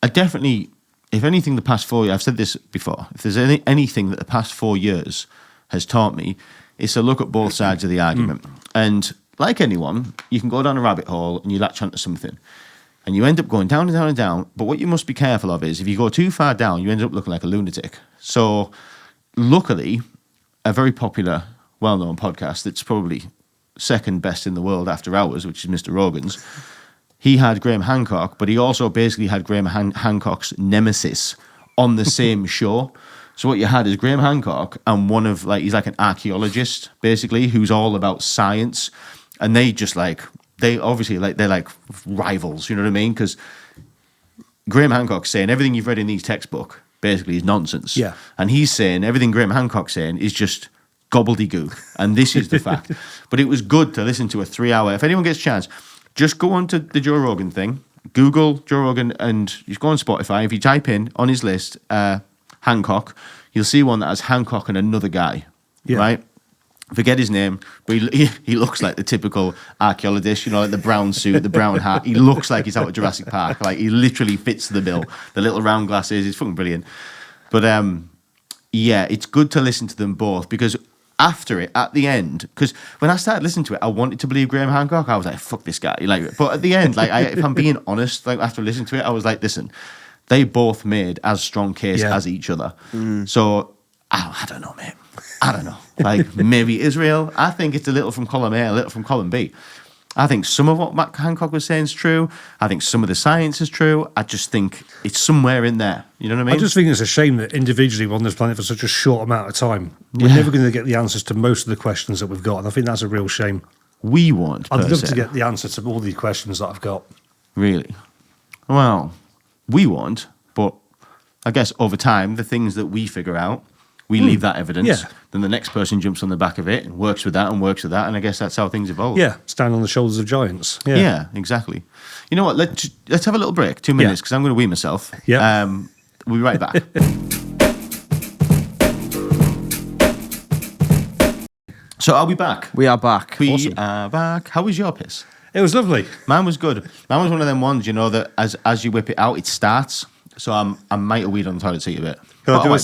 definitely, if anything, the past 4 years, I've said this before, if there's anything that the past 4 years has taught me, it's to look at both sides of the argument. And like anyone, you can go down a rabbit hole and you latch onto something. And you end up going down and down and down. But what you must be careful of is if you go too far down, you end up looking like a lunatic. So luckily, a very popular, well-known podcast that's probably second best in the world after ours, which is Mr. Rogan's, he had Graham Hancock, but he also basically had Graham Hancock's nemesis on the same show. So what you had is Graham Hancock and one of, he's like an archaeologist, basically, who's all about science. And they just they're like rivals, you know what I mean? Because Graham Hancock's saying everything you've read in these textbook basically is nonsense. Yeah. And he's saying everything Graham Hancock's saying is just gobbledygook. And this is the fact. But it was good to listen to a 3-hour. If anyone gets a chance, just go on to the Joe Rogan thing, Google Joe Rogan, and you go on Spotify. If you type in on his list, Hancock, you'll see one that has Hancock and another guy, right? Forget his name, but he looks like the typical archaeologist, like the brown suit, the brown hat. He looks like he's out of Jurassic Park. Like, he literally fits the bill. The little round glasses, he's fucking brilliant. But yeah, it's good to listen to them both, because after it, at the end, because when I started listening to it, I wanted to believe Graham Hancock. I was like, fuck this guy. But at the end, if I'm being honest, after listening to it, I was like, listen, they both made as strong case as each other. So I don't know, mate. I don't know. Maybe Israel. I think it's a little from column A, a little from column B. I think some of what Matt Hancock was saying is true. I think some of the science is true. I just think it's somewhere in there. You know what I mean? I just think it's a shame that individually we're on this planet for such a short amount of time. We're never going to get the answers to most of the questions that we've got, and I think that's a real shame. We won't. I'd love to get the answer to all the questions that I've got. Really? Well, we won't, but I guess over time, the things that we figure out, we leave that evidence. Yeah. Then the next person jumps on the back of it and works with that and works with that. And I guess that's how things evolve. Yeah, stand on the shoulders of giants. Yeah, exactly. You know what? Let's have a little break, 2 minutes, because I'm going to wee myself. Yeah. We'll be right back. So are we back? We are back. We are back. How was your piss? It was lovely. Mine was good. Mine was one of them ones, that as you whip it out, it starts. So I might have weed on the toilet seat a bit. Can I do a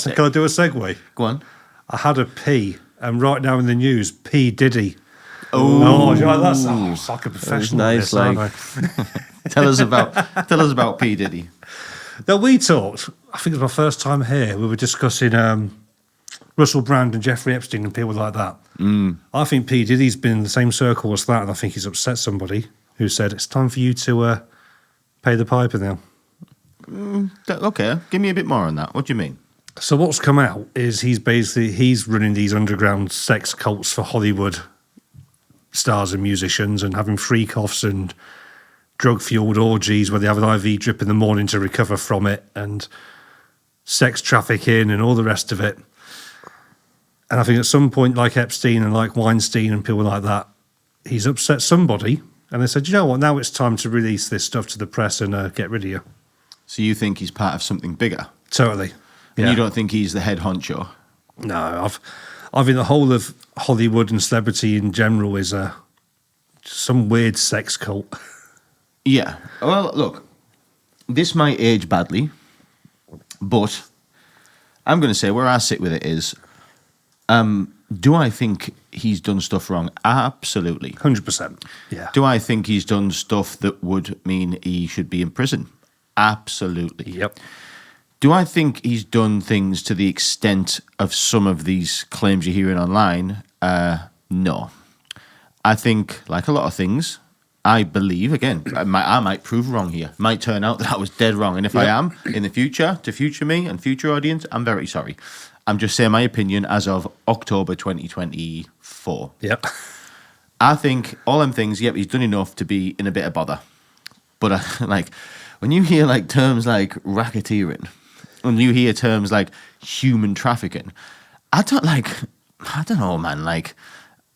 segue? Go on. I had a P, and right now in the news, P. Diddy. Oh, that's like a professional. Nice, aren't I? Tell us about P. Diddy. Now, we talked, I think it was my first time here, we were discussing Russell Brand and Jeffrey Epstein and people like that. I think P. Diddy's been in the same circle as that, and I think he's upset somebody who said, it's time for you to pay the piper now. Okay, give me a bit more on that. What do you mean? So what's come out is he's running these underground sex cults for Hollywood stars and musicians, and having freak-offs and drug-fueled orgies where they have an IV drip in the morning to recover from it, and sex trafficking and all the rest of it. And I think at some point, like Epstein and like Weinstein and people like that, he's upset somebody And they said, you know what, now it's time to release this stuff to the press and get rid of you. So you think he's part of something bigger? Totally. And you don't think he's the head honcho? No, I think the whole of Hollywood and celebrity in general is some weird sex cult. Yeah. Well, look, this might age badly, but I'm going to say where I sit with it is, do I think he's done stuff wrong? Absolutely. 100%. Yeah. Do I think he's done stuff that would mean he should be in prison? Absolutely. Yep. Do I think he's done things to the extent of some of these claims you're hearing online? No. I think, like a lot of things, I believe, again, I might prove wrong here. Might turn out that I was dead wrong. And if I am, in the future, to future me and future audience, I'm very sorry. I'm just saying my opinion as of October 2024. Yep. I think all them things, yep, he's done enough to be in a bit of bother. But when you hear terms like racketeering, when you hear terms like human trafficking, I don't know, man.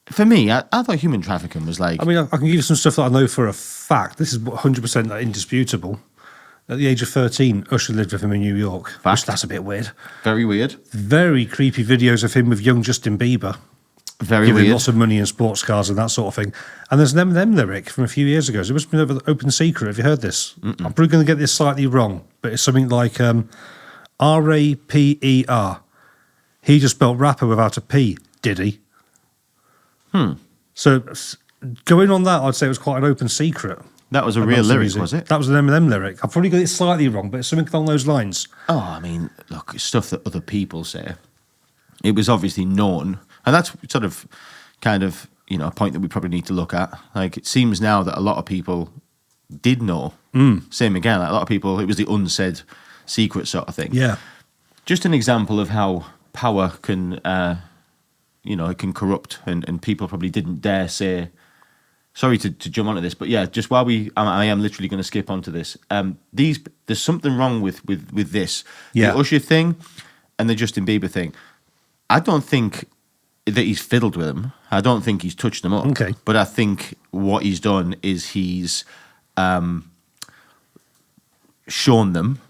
For me, I thought human trafficking was I mean, I can give you some stuff that I know for a fact. This is 100% indisputable. At the age of 13, Usher lived with him in New York. Fact. Which, that's a bit weird. very weird. Very creepy videos of him with young Justin Bieber. Very Giving weird. lots of money and sports cars and that sort of thing. And there's an Eminem lyric from a few years ago. It must have been open secret. Have you heard this? I'm probably going to get this slightly wrong, but it's something like R-A-P-E-R. He just spelled rapper without a P, Diddy. So going on that, I'd say it was quite an open secret. That was a About real some lyric, music. was it? That was an Eminem lyric. I've probably got it slightly wrong, but it's something along those lines. Oh, I mean, look, it's stuff that other people say. It was obviously known. And that's sort of kind of, a point that we probably need to look at. It seems now that a lot of people did know. Same again, a lot of people, it was the unsaid secret sort of thing. Yeah. Just an example of how power can, it can corrupt, and people probably didn't dare say. Sorry to jump onto this, but yeah, just while I am literally going to skip onto this. There's something wrong with this. Yeah. The Usher thing and the Justin Bieber thing. I don't think that he's fiddled with them. I don't think he's touched them up. Okay. But I think what he's done is he's shown them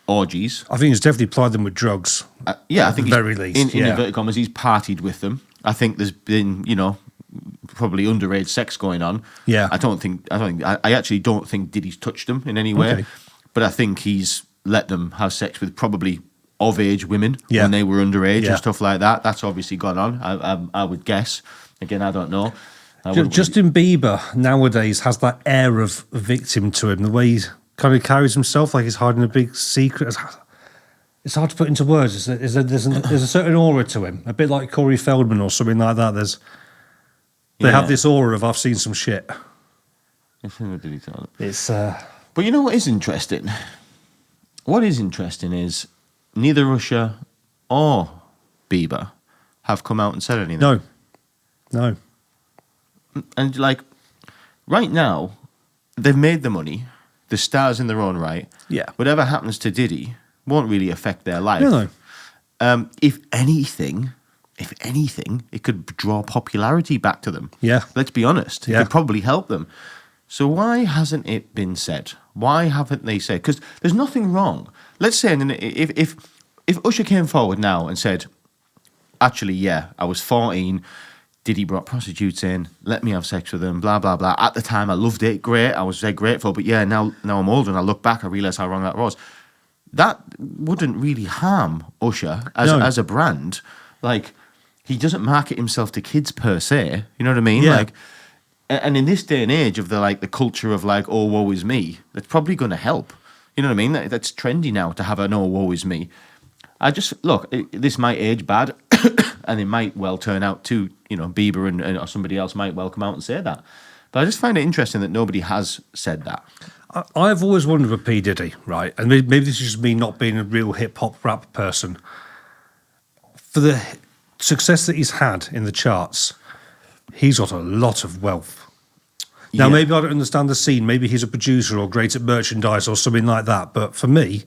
orgies. I think he's definitely plied them with drugs. Yeah, I think At the very least, in inverted commas, he's partied with them. I think there's been, probably underage sex going on. Yeah. I actually don't think Diddy's touched them in any way. Okay. But I think he's let them have sex with probably of age women Yeah. when they were underage Yeah. and stuff like that. That's obviously gone on. I would guess. Again, I don't know. Justin Bieber nowadays has that air of victim to him, the way he kind of carries himself like he's hiding a big secret. It's hard to put into words. There's a certain aura to him, a bit like Corey Feldman or something like that. They have this aura of I've seen some shit. It's But you know what is interesting? What is interesting is neither Usher or Bieber have come out and said anything. no. And right now, they've made the money. The stars in their own right. Yeah. Whatever happens to Diddy won't really affect their life. No. If anything, it could draw popularity back to them. Yeah. Let's be honest. It Yeah. could probably help them. So why hasn't it been said? Why haven't they said? Because there's nothing wrong. Let's say if Usher came forward now and said, actually, yeah, I was 14, Diddy brought prostitutes in, let me have sex with them, blah, blah, blah. At the time, I loved it, great, I was very grateful. But yeah, now I'm older and I look back, I realise how wrong that was. That wouldn't really harm Usher as a brand. He doesn't market himself to kids per se. You know what I mean? Yeah. And in this day and age of the culture of oh, woe is me, that's probably going to help. You know what I mean? That's trendy now to have an oh, woe is me. This might age bad, and it might well turn out to, Bieber and or somebody else might well come out and say that. But I just find it interesting that nobody has said that. I've always wondered with P. Diddy, right? And maybe this is just me not being a real hip-hop rap person. For the success that he's had in the charts, he's got a lot of wealth. Now, maybe I don't understand the scene. Maybe he's a producer or great at merchandise or something like that. But for me,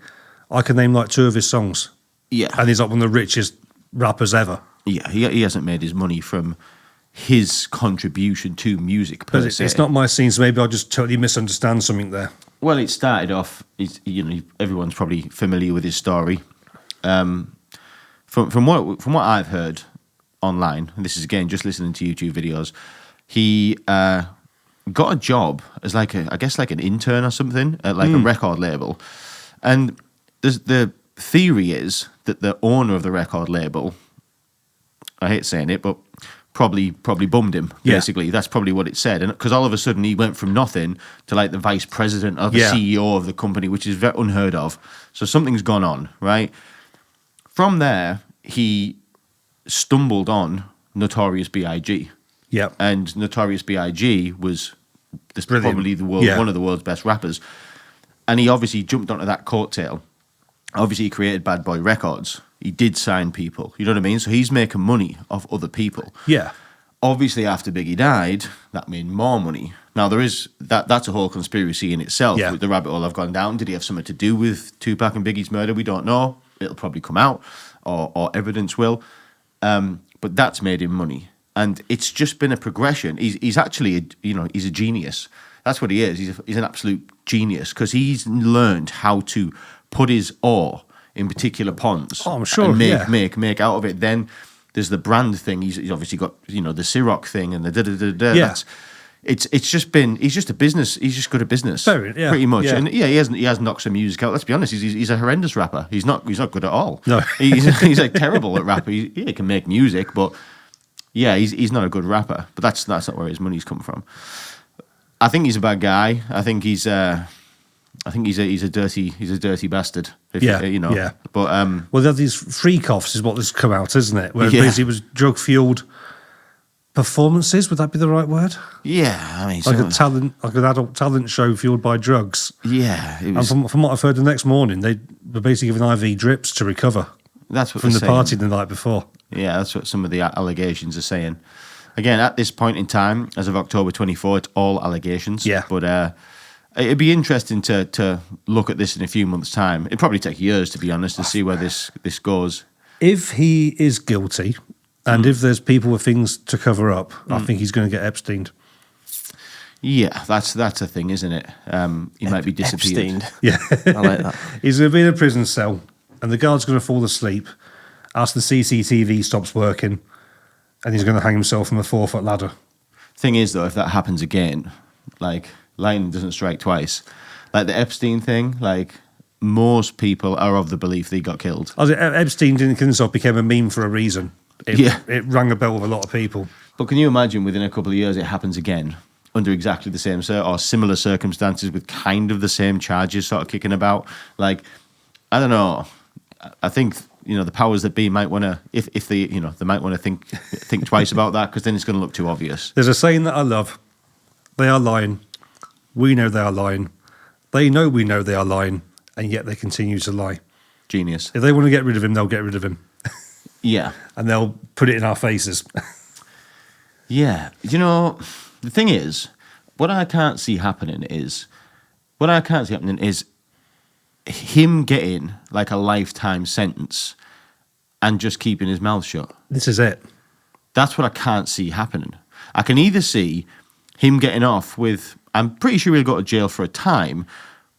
I can name 2 of his songs. Yeah. And he's one of the richest rappers ever. Yeah, he hasn't made his money from his contribution to music per But se. it's not my scene, so maybe I just totally misunderstand something there. Well, it started off. Everyone's probably familiar with his story. From what I've heard online, and this is again just listening to YouTube videos, he got a job as like an intern or something at like a record label, and the theory is that the owner of the record label, I hate saying it, but probably bummed him. Basically, that's probably what it said, and because all of a sudden he went from nothing to like the vice president or the CEO of the company, which is very unheard of. So something's gone on, right? From there, he stumbled on Notorious B.I.G. Yeah. And Notorious B.I.G. was Brilliant. probably one of the world's best rappers. And he obviously jumped onto that coattail. Obviously, he created Bad Boy Records. He did sign people. You know what I mean? So he's making money off other people. Yeah. Obviously, after Biggie died, that made more money. Now, there is that's a whole conspiracy in itself. Yeah. With the rabbit hole I've gone down. Did he have something to do with Tupac and Biggie's murder? We don't know. It'll probably come out, or evidence will. But that's made him money. And it's just been a progression. He's actually, he's a genius. That's what he is. He's an absolute genius because he's learned how to put his ore in particular ponds. Oh, I'm sure, and make out of it. Then there's the brand thing. He's obviously got, the Ciroc thing and the da-da-da-da. Yeah. It's just been, he's just a business, he's just good at business. Pretty much. Yeah. And he has knocked some music out. Let's be honest, he's a horrendous rapper. He's not good at all. No. He's like terrible at rap. He can make music, but yeah, he's not a good rapper. But that's not where his money's come from. I think he's a bad guy. I think he's a dirty bastard. Yeah. But Well, they have these freak offs, is what this come out, isn't it? Where Yeah. basically it was drug fueled performances. Would that be the right word? yeah, I mean, Like an adult talent show fueled by drugs. yeah, it And was, from what I've heard, the next morning they were basically given IV drips to recover that's what from they're the saying. party the night before. Yeah, that's what some of the allegations are saying. Again, at this point in time, as of October 24, it's all allegations. Yeah. But it'd be interesting to look at this in a few months' time. It'd probably take years, to be honest, to see where this goes. If he is guilty, and if there's people with things to cover up, I think he's going to get Epsteined. Yeah, that's a thing, isn't it? He might be disappeared. Epsteined. Yeah. I like that. He's going to be in a prison cell, and the guard's going to fall asleep as the CCTV stops working, and he's going to hang himself from a 4-foot ladder. Thing is, though, if that happens again, like, lightning doesn't strike twice. Like the Epstein thing, like, most people are of the belief that he got killed. Epstein didn't kill himself, became a meme for a reason. It rang a bell with a lot of people. But can you imagine within a couple of years it happens again under exactly the same or similar circumstances with kind of the same charges sort of kicking about? Like, I don't know. I think, the powers that be might want to, if they, they might want to think twice about that because then it's going to look too obvious. There's a saying that I love. They are lying. We know they are lying. They know we know they are lying, and yet they continue to lie. Genius. If they want to get rid of him, they'll get rid of him. Yeah. And they'll put it in our faces. Yeah. The thing is, what I can't see happening is him getting like a lifetime sentence and just keeping his mouth shut. This is it. That's what I can't see happening. I can either see him getting off with, I'm pretty sure he'll go to jail for a time,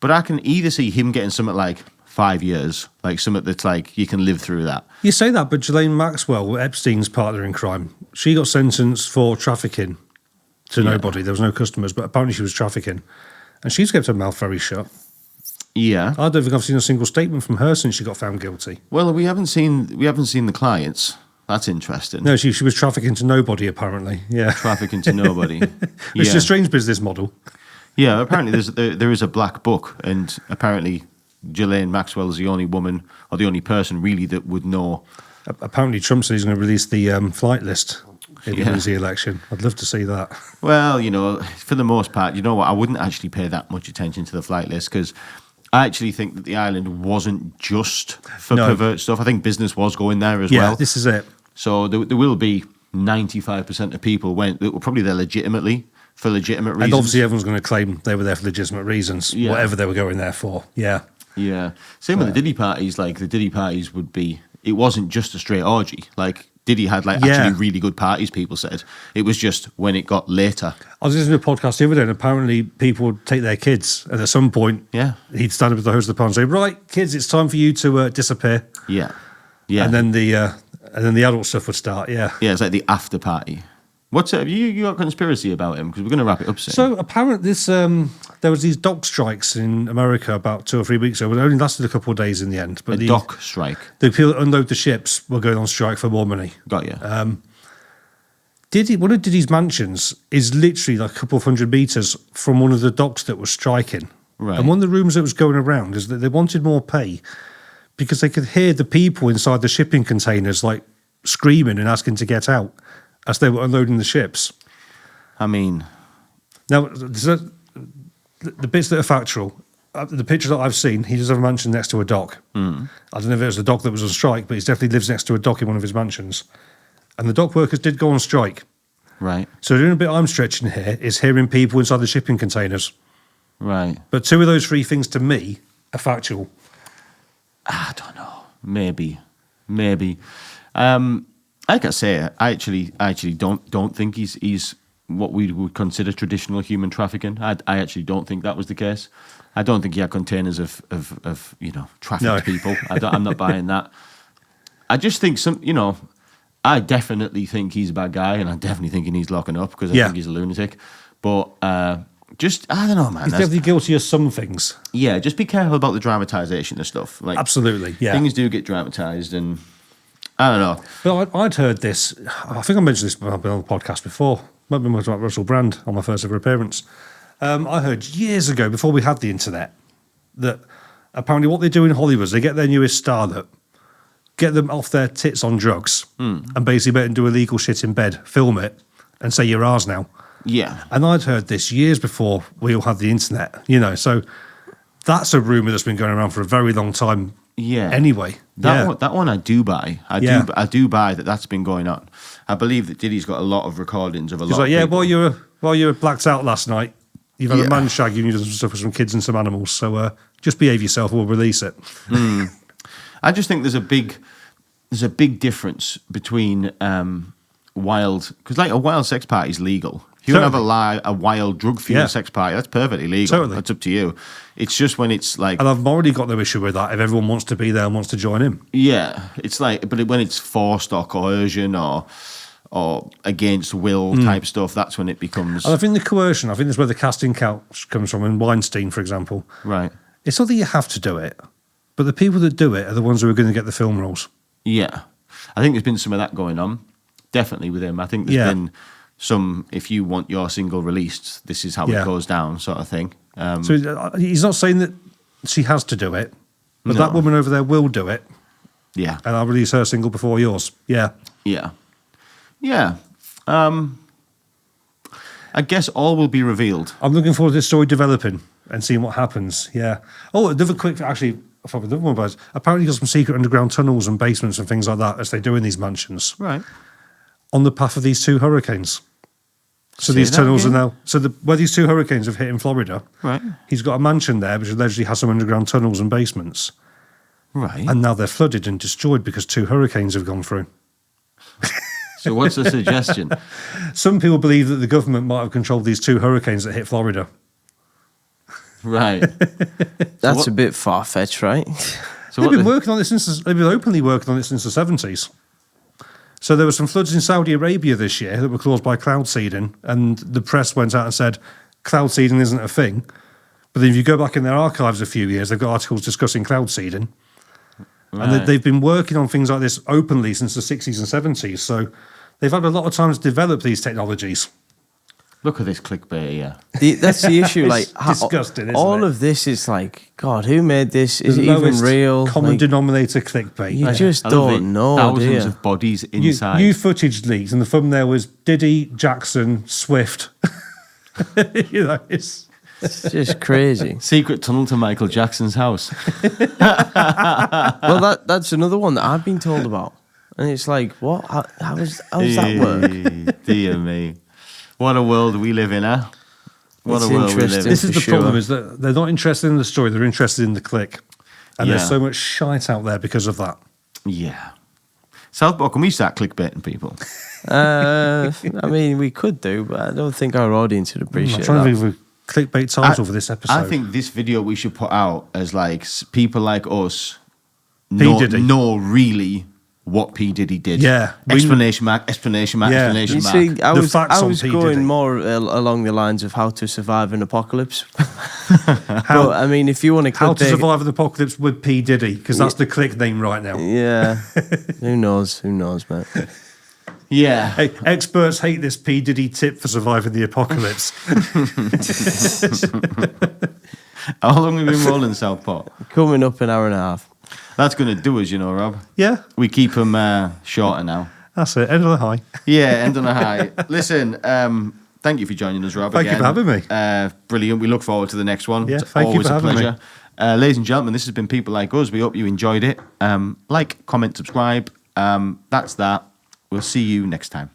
but I can either see him getting something like 5 years, like something that's like you can live through that. You say that, but Ghislaine Maxwell, Epstein's partner in crime, she got sentenced for trafficking to nobody. There was no customers, but apparently she was trafficking. And she's kept her mouth very shut. Yeah. I don't think I've seen a single statement from her since she got found guilty. Well, we haven't seen the clients. That's interesting. No, she was trafficking to nobody, apparently. Yeah. Trafficking to nobody. It's a strange business model. Yeah, apparently there is a black book, and apparently Ghislaine Maxwell is the only woman or the only person really that would know. Apparently Trump said he's going to release the flight list if he wins the election. I'd love to see that. Well, for the most part, you know what? I wouldn't actually pay that much attention to the flight list because I actually think that the island wasn't just for pervert stuff. I think business was going there as well. Yeah, this is it. So there will be 95% of people went that were probably there legitimately for legitimate reasons. And obviously everyone's going to claim they were there for legitimate reasons, whatever they were going there for. Yeah. Yeah. Same with the Diddy parties. Like the Diddy parties would be, it wasn't just a straight orgy. Like Diddy had like Yeah. actually really good parties, people said. It was just when it got later. I was listening to a podcast the other day, and apparently people would take their kids, and at some point, Yeah. he'd stand up with the host of the party and say, "Right, kids, it's time for you to disappear." Yeah. Yeah. And then the adult stuff would start. Yeah. yeah, it's like the after party. What's it? You got a conspiracy about him? Because we're going to wrap it up soon. So apparently, there was these dock strikes in America about 2 or 3 weeks ago. It only lasted a couple of days in the end. But a dock strike. the people that unload the ships were going on strike for more money. Got you. One of Diddy's mansions is literally like a couple of 100 meters from one of the docks that was striking. Right. And one of the rumors that was going around is that they wanted more pay because they could hear the people inside the shipping containers like screaming and asking to get out as they were unloading the ships. I mean, Now, the bits that are factual, the picture that I've seen, he does have a mansion next to a dock. I don't know if it was the dock that was on strike, but he definitely lives next to a dock in one of his mansions. And the dock workers did go on strike. right, So the only bit I'm stretching here is hearing people inside the shipping containers. right. But 2 of those 3 things to me are factual. I don't know. Maybe. Like I say, I actually don't think he's what we would consider traditional human trafficking. I actually don't think that was the case. I don't think he had containers of trafficked No. people. I'm not buying that. I just think I definitely think he's a bad guy, and I definitely think he needs locking up because I Yeah. think he's a lunatic. But I don't know, man. He's definitely guilty of some things. Yeah, just be careful about the dramatization of stuff. Like Absolutely, yeah. things do get dramatized, and I don't know. But I'd heard this, I think I mentioned this on the podcast before, might have been about Russell Brand on my first ever appearance. I heard years ago, before we had the internet, that apparently what they do in Hollywood is they get their newest starlet, get them off their tits on drugs, and basically let them do illegal shit in bed, film it, and say you're ours now. Yeah, And I'd heard this years before we all had the internet, so that's a rumour that's been going around for a very long time. yeah. Anyway, That one I do buy. Yeah. I do buy that's been going on. I believe that Diddy's got a lot of recordings of a He's lot. like, of yeah, people. while you were blacked out last night, you've had Yeah. a man shag you and you've done some stuff with some kids and some animals. So just behave yourself. We'll release it. I just think there's a big difference between wild, because like a wild sex party is legal. If you want to have a wild drug-fueled Yeah. sex party, that's perfectly legal. Totally. That's up to you. It's just when it's like, And I've already got no issue with that if everyone wants to be there and wants to join in. yeah, it's like, but when it's forced or coercion or against will type stuff, that's when it becomes And I think the coercion, I think that's where the casting couch comes from in Weinstein, for example. right. It's not that you have to do it, but the people that do it are the ones who are going to get the film roles. Yeah, I think there's been some of that going on. Definitely with him. I think there's Yeah. been some. If you want your single released, this is how Yeah. it goes down, sort of thing. So he's not saying that she has to do it, but No. that woman over there will do it, Yeah, and I'll release her single before yours. Yeah. yeah, yeah. I guess all will be revealed. I'm looking forward to this story developing and seeing what happens. Yeah. Oh, another quick, actually, I thought another one was apparently got some secret underground tunnels and basements and things like that as they do in these mansions Right. on the path of these 2 hurricanes. So Say these that tunnels again? are now, where these 2 hurricanes have hit in Florida, Right. he's got a mansion there which allegedly has some underground tunnels and basements. Right. And now they're flooded and destroyed because 2 hurricanes have gone through. So what's the suggestion? Some people believe that the government might have controlled these 2 hurricanes that hit Florida. Right. That's what- a bit far fetched, right? So They've what been the- working on this they've been openly working on it since the 70s. So there were some floods in Saudi Arabia this year that were caused by cloud seeding, and the press went out and said cloud seeding isn't a thing. But then if you go back in their archives a few years, they've got articles discussing cloud seeding. And Right. they've been working on things like this openly since the 60s and 70s. So they've had a lot of time to develop these technologies. Look at this clickbait here. That's the issue. Like disgusting, isn't all it? of this is like, God, who made this? Is The it even lowest real? Common Like, denominator clickbait. you just I love it. don't know, do Thousands you? of bodies New, inside. new footage leaked, and the thumbnail was Diddy, Jackson, Swift. It's It's just crazy. Secret tunnel to Michael Jackson's house. Well, that's another one that I've been told about, and it's like, what? How does that work? Dear me. What a world we live in, huh? What It's a world we live interesting. in. this is for the problem: sure. is that they're not interested in the story; they're interested in the click, and Yeah. there's so much shite out there because of that. Yeah. Southpaw, can we start clickbaiting people? I mean, we could do, but I don't think our audience would I'm appreciate trying to that. think of a clickbait title for this episode. I think this video we should put out as like people like us Diddy. know really what P. Diddy did. Yeah. Explanation mark, explanation mark, Yeah. explanation You mark. see, I The was facts on P. going Diddy. more along the lines of how to survive an apocalypse. But I mean, if you want to How to clickbait- Survive an Apocalypse with P. Diddy, because that's the click name right now. Yeah, who knows? Who knows, mate? Yeah. Hey, experts hate this P. Diddy tip for surviving the apocalypse. How long have we been rolling, Southpaw? Coming up an hour and a half. That's going to do us, you know, Rob. Yeah, We keep them shorter now. that's it. End of the high. Yeah, end on a high. Listen, thank you for joining us, Rob. Thank you again. for having me. Brilliant. We look forward to the next one. Yeah, It's thank you always for a having me. pleasure. Ladies and gentlemen, this has been People Like Us. We hope you enjoyed it. Like, comment, subscribe. That's that. We'll see you next time.